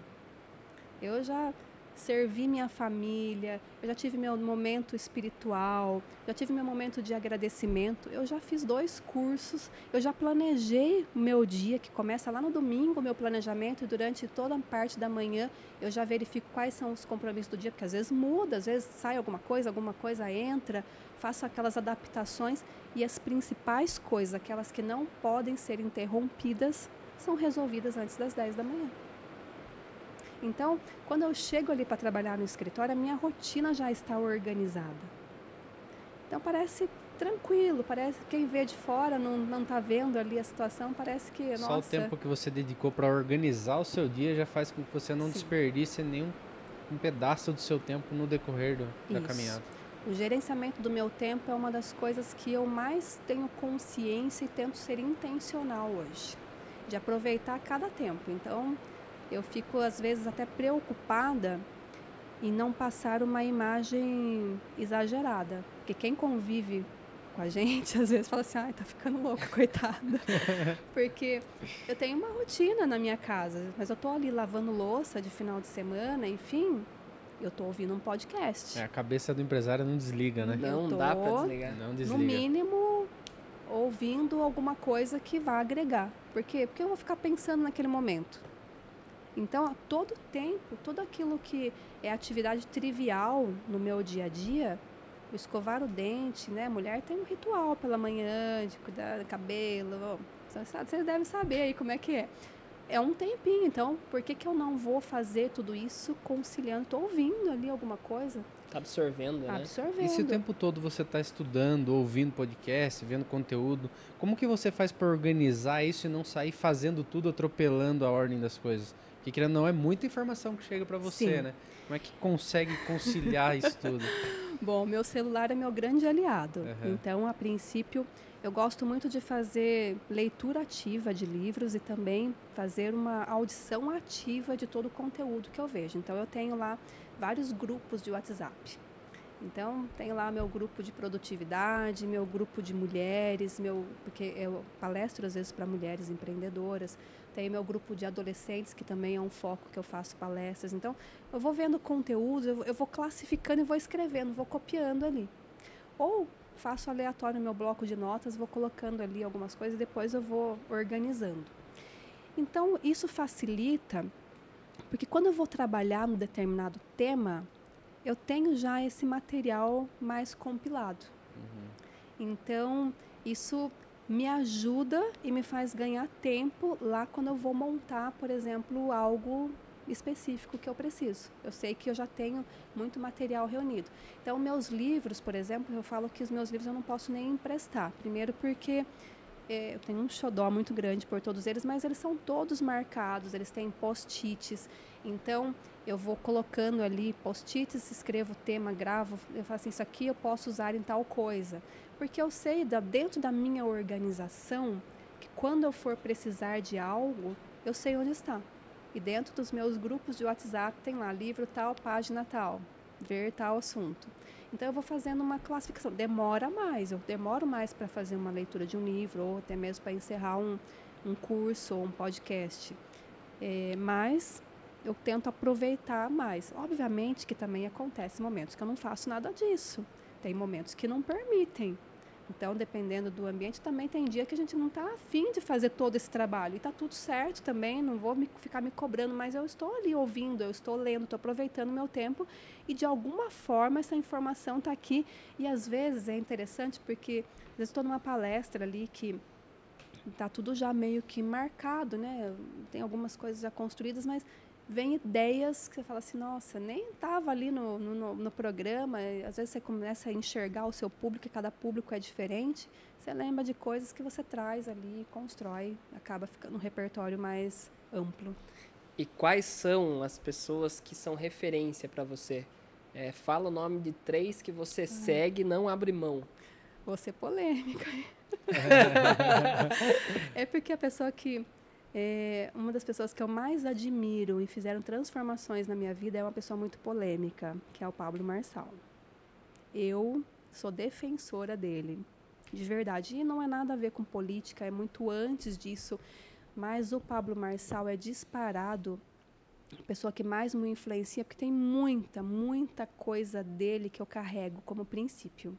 Speaker 1: Eu já servi minha família, eu já tive meu momento espiritual, já tive meu momento de agradecimento, eu já fiz 2 cursos, eu já planejei o meu dia, que começa lá no domingo, o meu planejamento, e durante toda a parte da manhã eu já verifico quais são os compromissos do dia, porque às vezes muda, às vezes sai alguma coisa entra, faço aquelas adaptações, e as principais coisas, aquelas que não podem ser interrompidas, são resolvidas antes das 10 da manhã. Então, quando eu chego ali para trabalhar no escritório, a minha rotina já está organizada. Então, parece tranquilo, parece que quem vê de fora não está vendo ali a situação, parece que,
Speaker 2: Só o tempo que você dedicou para organizar o seu dia já faz com que você não desperdice nenhum um pedaço do seu tempo no decorrer da caminhada.
Speaker 1: O gerenciamento do meu tempo é uma das coisas que eu mais tenho consciência e tento ser intencional hoje, de aproveitar cada tempo. Então, eu fico, às vezes, até preocupada em não passar uma imagem exagerada. Porque quem convive com a gente, às vezes, fala assim, ai, tá ficando louca, coitada. Porque eu tenho uma rotina na minha casa, mas eu tô ali lavando louça de final de semana, enfim, eu tô ouvindo um podcast.
Speaker 2: A cabeça do empresário não desliga, né?
Speaker 3: Não dá para desligar.
Speaker 2: Não desliga.
Speaker 1: No mínimo, ouvindo alguma coisa que vá agregar. Por quê? Porque eu vou ficar pensando naquele momento. Então, a todo tempo, tudo aquilo que é atividade trivial no meu dia a dia, o escovar o dente, né? A mulher tem um ritual pela manhã de cuidar do cabelo. Vocês devem saber aí como é que é. É um tempinho, então, por que eu não vou fazer tudo isso conciliando? Estou ouvindo ali alguma coisa.
Speaker 3: Tá absorvendo, né?
Speaker 1: Absorvendo.
Speaker 2: E se o tempo todo você está estudando, ouvindo podcast, vendo conteúdo, como que você faz para organizar isso e não sair fazendo tudo, atropelando a ordem das coisas? Porque querendo não é muita informação que chega para você,
Speaker 1: Sim.
Speaker 2: né? Como é que consegue conciliar isso tudo?
Speaker 1: Bom, meu celular é meu grande aliado.
Speaker 2: Uhum.
Speaker 1: Então, a princípio, eu gosto muito de fazer leitura ativa de livros e também fazer uma audição ativa de todo o conteúdo que eu vejo. Então, eu tenho lá vários grupos de WhatsApp. Então, tenho lá meu grupo de produtividade, meu grupo de mulheres, porque eu palestro às vezes para mulheres empreendedoras. Tenho meu grupo de adolescentes, que também é um foco que eu faço palestras. Então, eu vou vendo conteúdo, eu vou classificando e vou escrevendo, vou copiando ali. Ou faço aleatório no meu bloco de notas, vou colocando ali algumas coisas e depois eu vou organizando. Então, isso facilita, porque quando eu vou trabalhar num determinado tema, eu tenho já esse material mais compilado. Então, isso me ajuda e me faz ganhar tempo lá quando eu vou montar, por exemplo, algo específico que eu preciso. Eu sei que eu já tenho muito material reunido. Então, meus livros, por exemplo, eu falo que os meus livros eu não posso nem emprestar. Primeiro porque eu tenho um xodó muito grande por todos eles, mas eles são todos marcados, eles têm post-its. Então, eu vou colocando ali post-its, escrevo o tema, gravo, eu falo assim, isso aqui eu posso usar em tal coisa. Porque eu sei, dentro da minha organização, que quando eu for precisar de algo, eu sei onde está. E dentro dos meus grupos de WhatsApp tem lá, livro tal, página tal, ver tal assunto. Então, eu vou fazendo uma classificação. Demora mais, eu demoro mais para fazer uma leitura de um livro, ou até mesmo para encerrar um curso ou um podcast. Mas eu tento aproveitar mais. Obviamente que também acontece momentos que eu não faço nada disso. Tem momentos que não permitem. Então, dependendo do ambiente, também tem dia que a gente não está afim de fazer todo esse trabalho. E está tudo certo também, não vou ficar me cobrando, mas eu estou ali ouvindo, eu estou lendo, estou aproveitando o meu tempo. E, de alguma forma, essa informação está aqui. E, às vezes, é interessante porque, às vezes, estou numa palestra ali que está tudo já meio que marcado, né? Tem algumas coisas já construídas, mas vem ideias que você fala assim, nossa, nem estava ali no programa. E às vezes você começa a enxergar o seu público, e cada público é diferente. Você lembra de coisas que você traz ali, constrói, acaba ficando um repertório mais amplo.
Speaker 3: E quais são as pessoas que são referência para você? Fala o nome de 3 que você segue e não abre mão.
Speaker 1: Vou ser polêmica. É porque a pessoa que... uma das pessoas que eu mais admiro e fizeram transformações na minha vida é uma pessoa muito polêmica, que é o Pablo Marçal. Eu sou defensora dele, de verdade. E não é nada a ver com política, é muito antes disso. Mas o Pablo Marçal é disparado a pessoa que mais me influencia, porque tem muita coisa dele que eu carrego como princípio.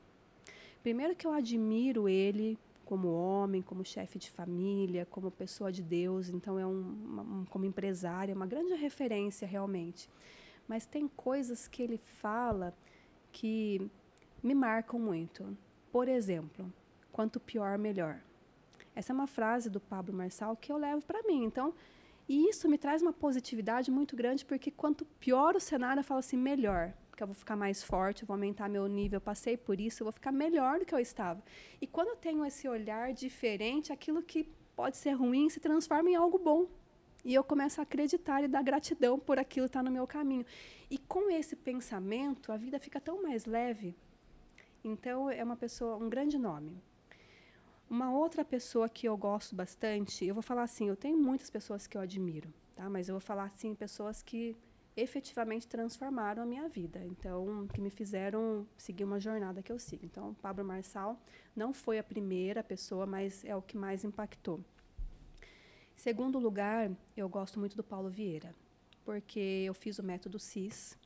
Speaker 1: Primeiro que eu admiro ele como homem, como chefe de família, como pessoa de Deus, então como empresária, uma grande referência realmente. Mas tem coisas que ele fala que me marcam muito. Por exemplo, quanto pior, melhor. Essa é uma frase do Pablo Marçal que eu levo para mim. Então, e isso me traz uma positividade muito grande, porque quanto pior o cenário, eu falo assim, melhor. Porque eu vou ficar mais forte, eu vou aumentar meu nível, eu passei por isso, eu vou ficar melhor do que eu estava. E quando eu tenho esse olhar diferente, aquilo que pode ser ruim se transforma em algo bom. E eu começo a acreditar e dar gratidão por aquilo que está no meu caminho. E com esse pensamento, a vida fica tão mais leve. Então, é uma pessoa, um grande nome. Uma outra pessoa que eu gosto bastante, eu vou falar assim, eu tenho muitas pessoas que eu admiro, tá? Mas eu vou falar assim, pessoas que efetivamente transformaram a minha vida, então, que me fizeram seguir uma jornada que eu sigo. Então, Pablo Marçal não foi a primeira pessoa, mas é o que mais impactou. Em segundo lugar, eu gosto muito do Paulo Vieira, porque eu fiz o método CIS,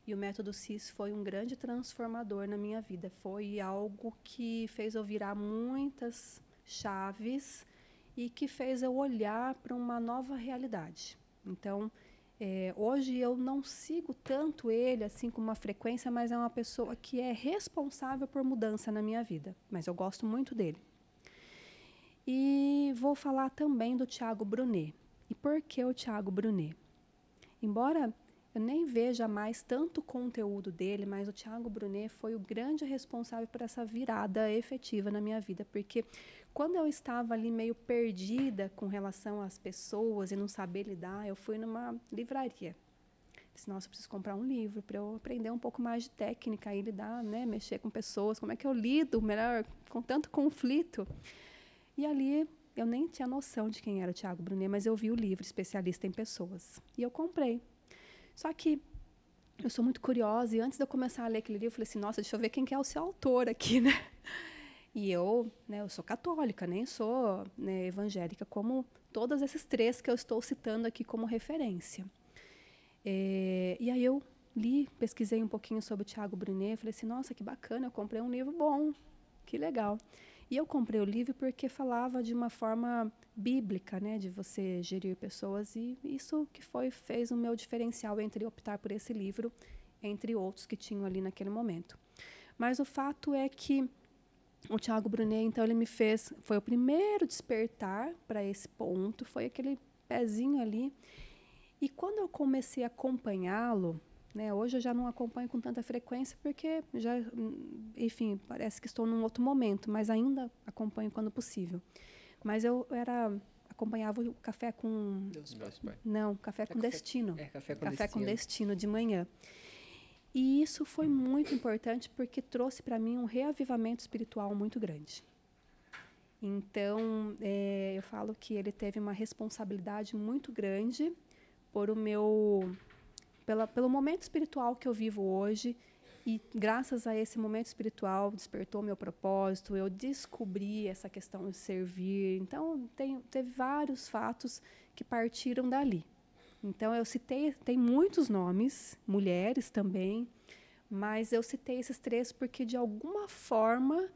Speaker 1: e o método CIS foi um grande transformador na minha vida. Foi algo que fez eu virar muitas chaves e que fez eu olhar para uma nova realidade. Então, hoje eu não sigo tanto ele assim com uma frequência, mas é uma pessoa que é responsável por mudança na minha vida. Mas eu gosto muito dele. E vou falar também do Thiago Brunet. E por que o Thiago Brunet? Embora eu nem veja mais tanto conteúdo dele, mas o Thiago Brunet foi o grande responsável por essa virada efetiva na minha vida, porque quando eu estava ali meio perdida com relação às pessoas e não saber lidar, eu fui numa livraria. Disse, nossa, eu preciso comprar um livro para eu aprender um pouco mais de técnica e lidar, né, mexer com pessoas, como é que eu lido melhor com tanto conflito. E ali eu nem tinha noção de quem era o Thiago Brunet, mas eu vi o livro Especialista em Pessoas e eu comprei. Só que eu sou muito curiosa e antes de eu começar a ler aquele livro, eu falei assim, nossa, deixa eu ver quem que é o seu autor aqui, né? E eu sou católica, nem sou, né, evangélica, como todos esses 3 que eu estou citando aqui como referência. E aí eu li, pesquisei um pouquinho sobre o Thiago Brunet, falei assim, nossa, que bacana, eu comprei um livro bom, que legal. E eu comprei o livro porque falava de uma forma bíblica, né, de você gerir pessoas, e isso que fez o meu diferencial entre optar por esse livro, entre outros que tinham ali naquele momento. Mas o fato é que o Thiago Brunet, então, ele me fez, foi o primeiro despertar para esse ponto, foi aquele pezinho ali. E quando eu comecei a acompanhá-lo, né, hoje eu já não acompanho com tanta frequência porque já, enfim, parece que estou num outro momento, mas ainda acompanho quando possível. Mas eu acompanhava o Café com...
Speaker 3: Deus, pai.
Speaker 1: Não, Café com Destino.
Speaker 3: Café com
Speaker 1: Destino de manhã. E isso foi muito importante porque trouxe para mim um reavivamento espiritual muito grande. Então, eu falo que ele teve uma responsabilidade muito grande pelo momento espiritual que eu vivo hoje, e graças a esse momento espiritual despertou meu propósito, eu descobri essa questão de servir. Então, teve vários fatos que partiram dali. Então, eu citei, tem muitos nomes, mulheres também, mas eu citei esses 3 porque, de alguma forma,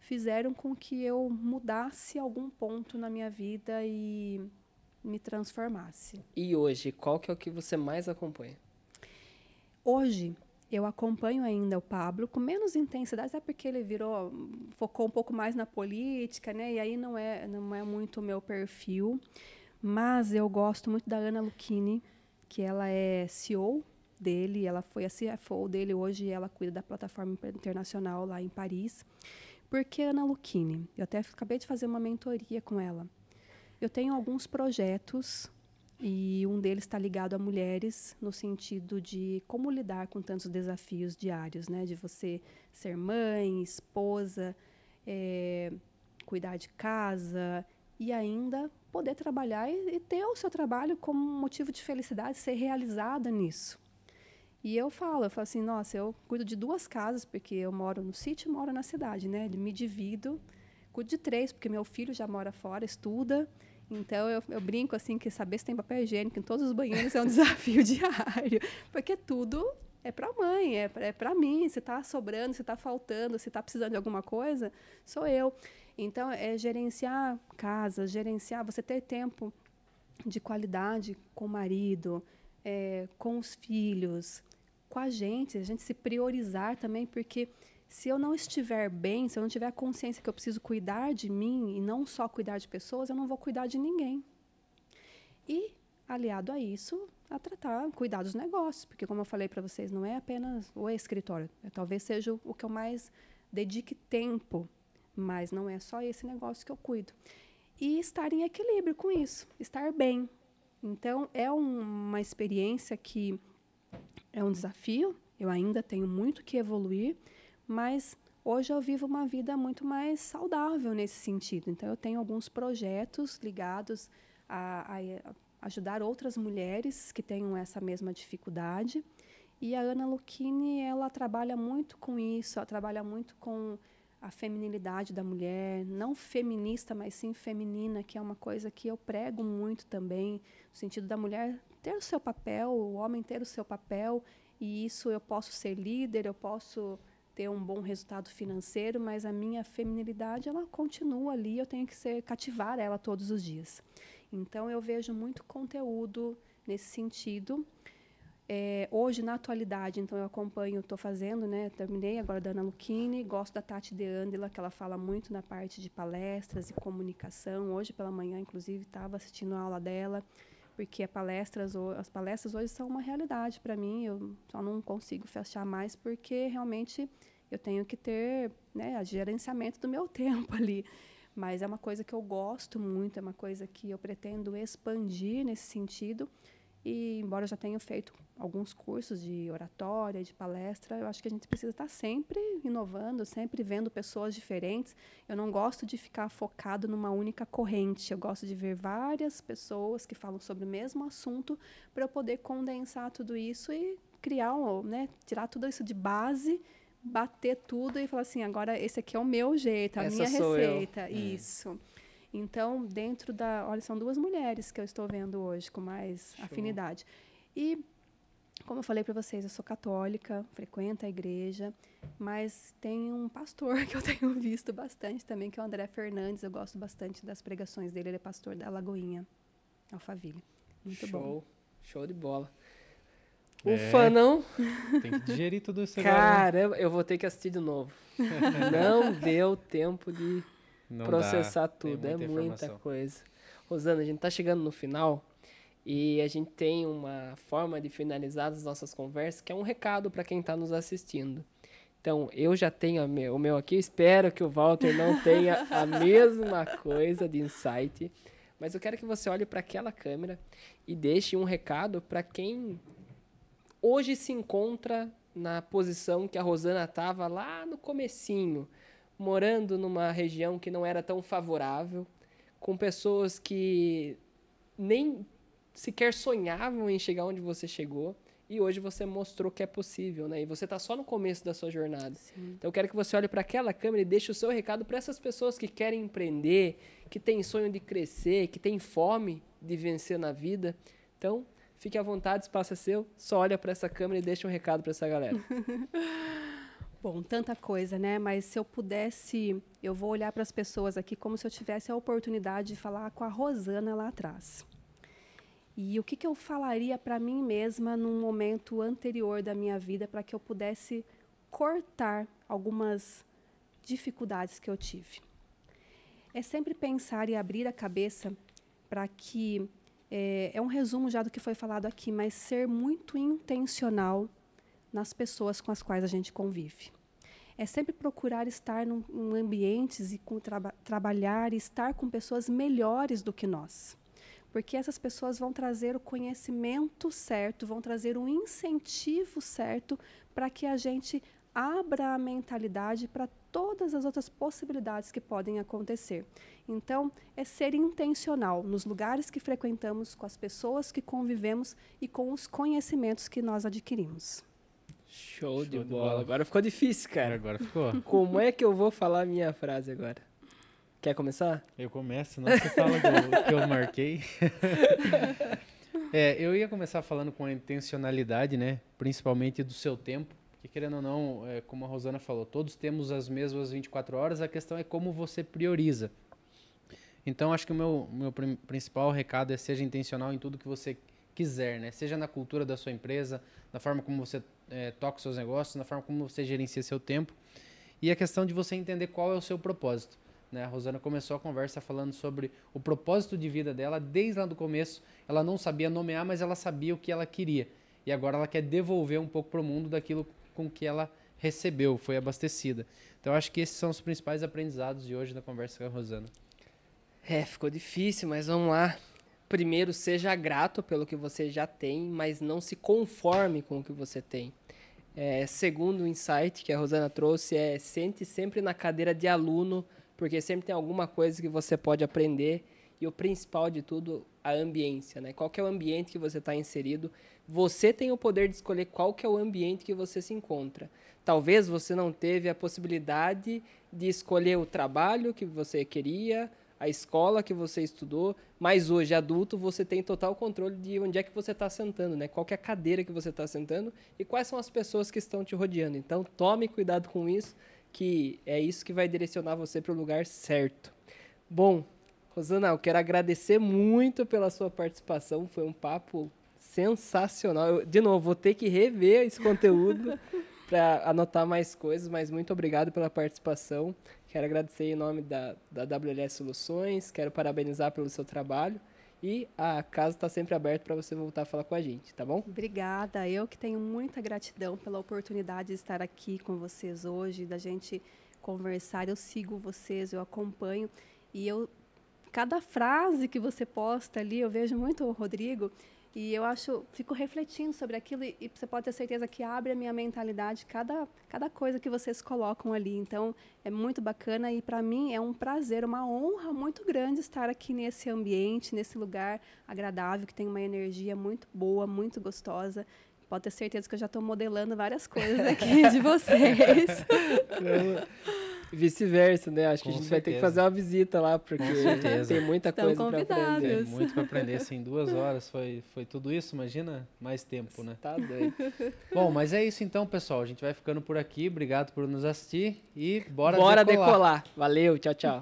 Speaker 1: fizeram com que eu mudasse algum ponto na minha vida e me transformasse.
Speaker 3: E hoje, qual que é o que você mais acompanha?
Speaker 1: Hoje, eu acompanho ainda o Pablo com menos intensidade, até porque ele focou um pouco mais na política, né? E aí não é muito o meu perfil. Mas eu gosto muito da Ana Lucchini, que ela é CEO dele, ela foi a CFO dele, hoje ela cuida da plataforma internacional lá em Paris. Por que Ana Lucchini? Eu até acabei de fazer uma mentoria com ela. Eu tenho alguns projetos e um deles está ligado a mulheres no sentido de como lidar com tantos desafios diários, né? De você ser mãe, esposa, cuidar de casa e ainda poder trabalhar e ter o seu trabalho como motivo de felicidade, ser realizada nisso. E eu falo assim, nossa, eu cuido de 2 casas, porque eu moro no sítio e moro na cidade, né? Me divido, cuido de 3, porque meu filho já mora fora, estuda. Então, eu brinco assim, que saber se tem papel higiênico em todos os banheiros é um desafio diário. Porque tudo é para a mãe, é para mim. Se está sobrando, se está faltando, se está precisando de alguma coisa, sou eu. Então, é gerenciar casa, você ter tempo de qualidade com o marido, com os filhos, com a gente se priorizar também, porque se eu não estiver bem, se eu não tiver a consciência que eu preciso cuidar de mim e não só cuidar de pessoas, eu não vou cuidar de ninguém. E, aliado a isso, cuidar dos negócios, porque, como eu falei para vocês, não é apenas o escritório, talvez seja o que eu mais dedique tempo, mas não é só esse negócio que eu cuido. E estar em equilíbrio com isso, estar bem. Então, é uma experiência que é um desafio, eu ainda tenho muito que evoluir, mas hoje eu vivo uma vida muito mais saudável nesse sentido. Então, eu tenho alguns projetos ligados a ajudar outras mulheres que tenham essa mesma dificuldade. E a Ana Lucchini, ela trabalha muito com isso, ela trabalha muito com a feminilidade da mulher, não feminista, mas sim feminina, que é uma coisa que eu prego muito também, no sentido da mulher ter o seu papel, o homem ter o seu papel, e isso eu posso ser líder, eu posso ter um bom resultado financeiro, mas a minha feminilidade, ela continua ali, eu tenho que cativar ela todos os dias. Então, eu vejo muito conteúdo nesse sentido. Hoje, na atualidade, então, eu acompanho, estou fazendo, né, terminei agora da Ana Lucchini, gosto da Tati De Andela, que ela fala muito na parte de palestras e comunicação. Hoje, pela manhã, inclusive, estava assistindo a aula dela, porque as palestras hoje são uma realidade para mim, eu só não consigo fechar mais, porque realmente eu tenho que ter, né, o gerenciamento do meu tempo ali. Mas é uma coisa que eu gosto muito, é uma coisa que eu pretendo expandir nesse sentido. E, embora eu já tenha feito alguns cursos de oratória, de palestra, eu acho que a gente precisa estar sempre inovando, sempre vendo pessoas diferentes. Eu não gosto de ficar focado numa única corrente. Eu gosto de ver várias pessoas que falam sobre o mesmo assunto para eu poder condensar tudo isso e criar, né, tirar tudo isso de base, bater tudo e falar assim, agora esse aqui é o meu jeito, a minha receita. Isso. Então, olha, são 2 mulheres que eu estou vendo hoje com mais afinidade. E, como eu falei para vocês, eu sou católica, frequento a igreja, mas tem um pastor que eu tenho visto bastante também, que é o André Fernandes. Eu gosto bastante das pregações dele. Ele é pastor da Lagoinha, Alphaville. Muito bom.
Speaker 3: Show de bola. Ufa, não?
Speaker 2: Tem que digerir tudo isso
Speaker 3: agora. Caramba,
Speaker 2: né?
Speaker 3: eu vou ter que assistir de novo. Não deu tempo de processar tudo. É muita coisa. Rosana, a gente tá chegando no final e a gente tem uma forma de finalizar as nossas conversas, que é um recado para quem está nos assistindo. Então, eu já tenho o meu aqui, espero que o Walter não tenha a mesma coisa de insight, mas eu quero que você olhe para aquela câmera e deixe um recado para quem hoje se encontra na posição que a Rosana estava lá no comecinho, morando numa região que não era tão favorável, com pessoas que nem sequer sonhavam em chegar onde você chegou, e hoje você mostrou que é possível, né? E você está só no começo da sua jornada. Sim. Então eu quero que você olhe para aquela câmera e deixe o seu recado para essas pessoas que querem empreender, que têm sonho de crescer, que têm fome de vencer na vida. Então, fique à vontade, o espaço é seu, só olha para essa câmera e deixa um recado para essa galera.
Speaker 1: Bom, tanta coisa, né? Mas se eu pudesse, eu vou olhar para as pessoas aqui como se eu tivesse a oportunidade de falar com a Rosana lá atrás. E o que eu falaria para mim mesma num momento anterior da minha vida para que eu pudesse cortar algumas dificuldades que eu tive? É sempre pensar e abrir a cabeça para que, é um resumo já do que foi falado aqui, mas ser muito intencional nas pessoas com as quais a gente convive. É sempre procurar estar em ambientes e trabalhar e estar com pessoas melhores do que nós. Porque essas pessoas vão trazer o conhecimento certo, vão trazer um incentivo certo para que a gente abra a mentalidade para todas as outras possibilidades que podem acontecer. Então, é ser intencional nos lugares que frequentamos, com as pessoas que convivemos e com os conhecimentos que nós adquirimos.
Speaker 3: Show de bola. Agora ficou difícil, cara.
Speaker 2: Agora ficou.
Speaker 3: Como é que eu vou falar a minha frase agora? Quer começar?
Speaker 2: Eu começo, não você fala que eu marquei. Eu ia começar falando com a intencionalidade, né? Principalmente do seu tempo. Porque, querendo ou não, como a Rosana falou, todos temos as mesmas 24 horas, a questão é como você prioriza. Então, acho que o meu principal recado é seja intencional em tudo que você quiser, né? Seja na cultura da sua empresa, na forma como você toca os seus negócios, na forma como você gerencia seu tempo. E a questão de você entender qual é o seu propósito. Né? A Rosana começou a conversa falando sobre o propósito de vida dela. Desde lá do começo, ela não sabia nomear, mas ela sabia o que ela queria. E agora ela quer devolver um pouco para o mundo daquilo com que ela recebeu, foi abastecida. Então, acho que esses são os principais aprendizados de hoje da conversa com a Rosana.
Speaker 3: Ficou difícil, mas vamos lá. Primeiro, seja grato pelo que você já tem, mas não se conforme com o que você tem. Segundo o insight que a Rosana trouxe, sente sempre na cadeira de aluno, porque sempre tem alguma coisa que você pode aprender. E o principal de tudo, a ambiência, né? Qual que é o ambiente que você está inserido? Você tem o poder de escolher qual que é o ambiente que você se encontra. Talvez você não teve a possibilidade de escolher o trabalho que você queria, a escola que você estudou, mas hoje, adulto, você tem total controle de onde é que você está sentando, né? Qual que é a cadeira que você está sentando e quais são as pessoas que estão te rodeando. Então, tome cuidado com isso, que é isso que vai direcionar você para o lugar certo. Bom, Rosana, eu quero agradecer muito pela sua participação, foi um papo sensacional. Eu, de novo, vou ter que rever esse conteúdo para anotar mais coisas, mas muito obrigado pela participação. Quero agradecer em nome da WLS Soluções, quero parabenizar pelo seu trabalho e a casa está sempre aberta para você voltar a falar com a gente, tá bom?
Speaker 1: Obrigada, eu que tenho muita gratidão pela oportunidade de estar aqui com vocês hoje, da gente conversar. Eu sigo vocês, eu acompanho e cada frase que você posta ali, eu vejo muito o Rodrigo e eu fico refletindo sobre aquilo e você pode ter certeza que abre a minha mentalidade cada coisa que vocês colocam ali. Então, é muito bacana e para mim é um prazer, uma honra muito grande estar aqui nesse ambiente, nesse lugar agradável, que tem uma energia muito boa, muito gostosa. Pode ter certeza que eu já estou modelando várias coisas aqui de vocês.
Speaker 3: Vice-versa, né? Acho que a gente vai ter que fazer uma visita lá, porque tem muita coisa para aprender.
Speaker 2: Tem muito para aprender, assim, 2 horas foi tudo isso, imagina mais tempo, né?
Speaker 3: Tá doido.
Speaker 2: Bom, mas é isso então, pessoal. A gente vai ficando por aqui. Obrigado por nos assistir e bora decolar.
Speaker 3: Valeu, tchau, tchau.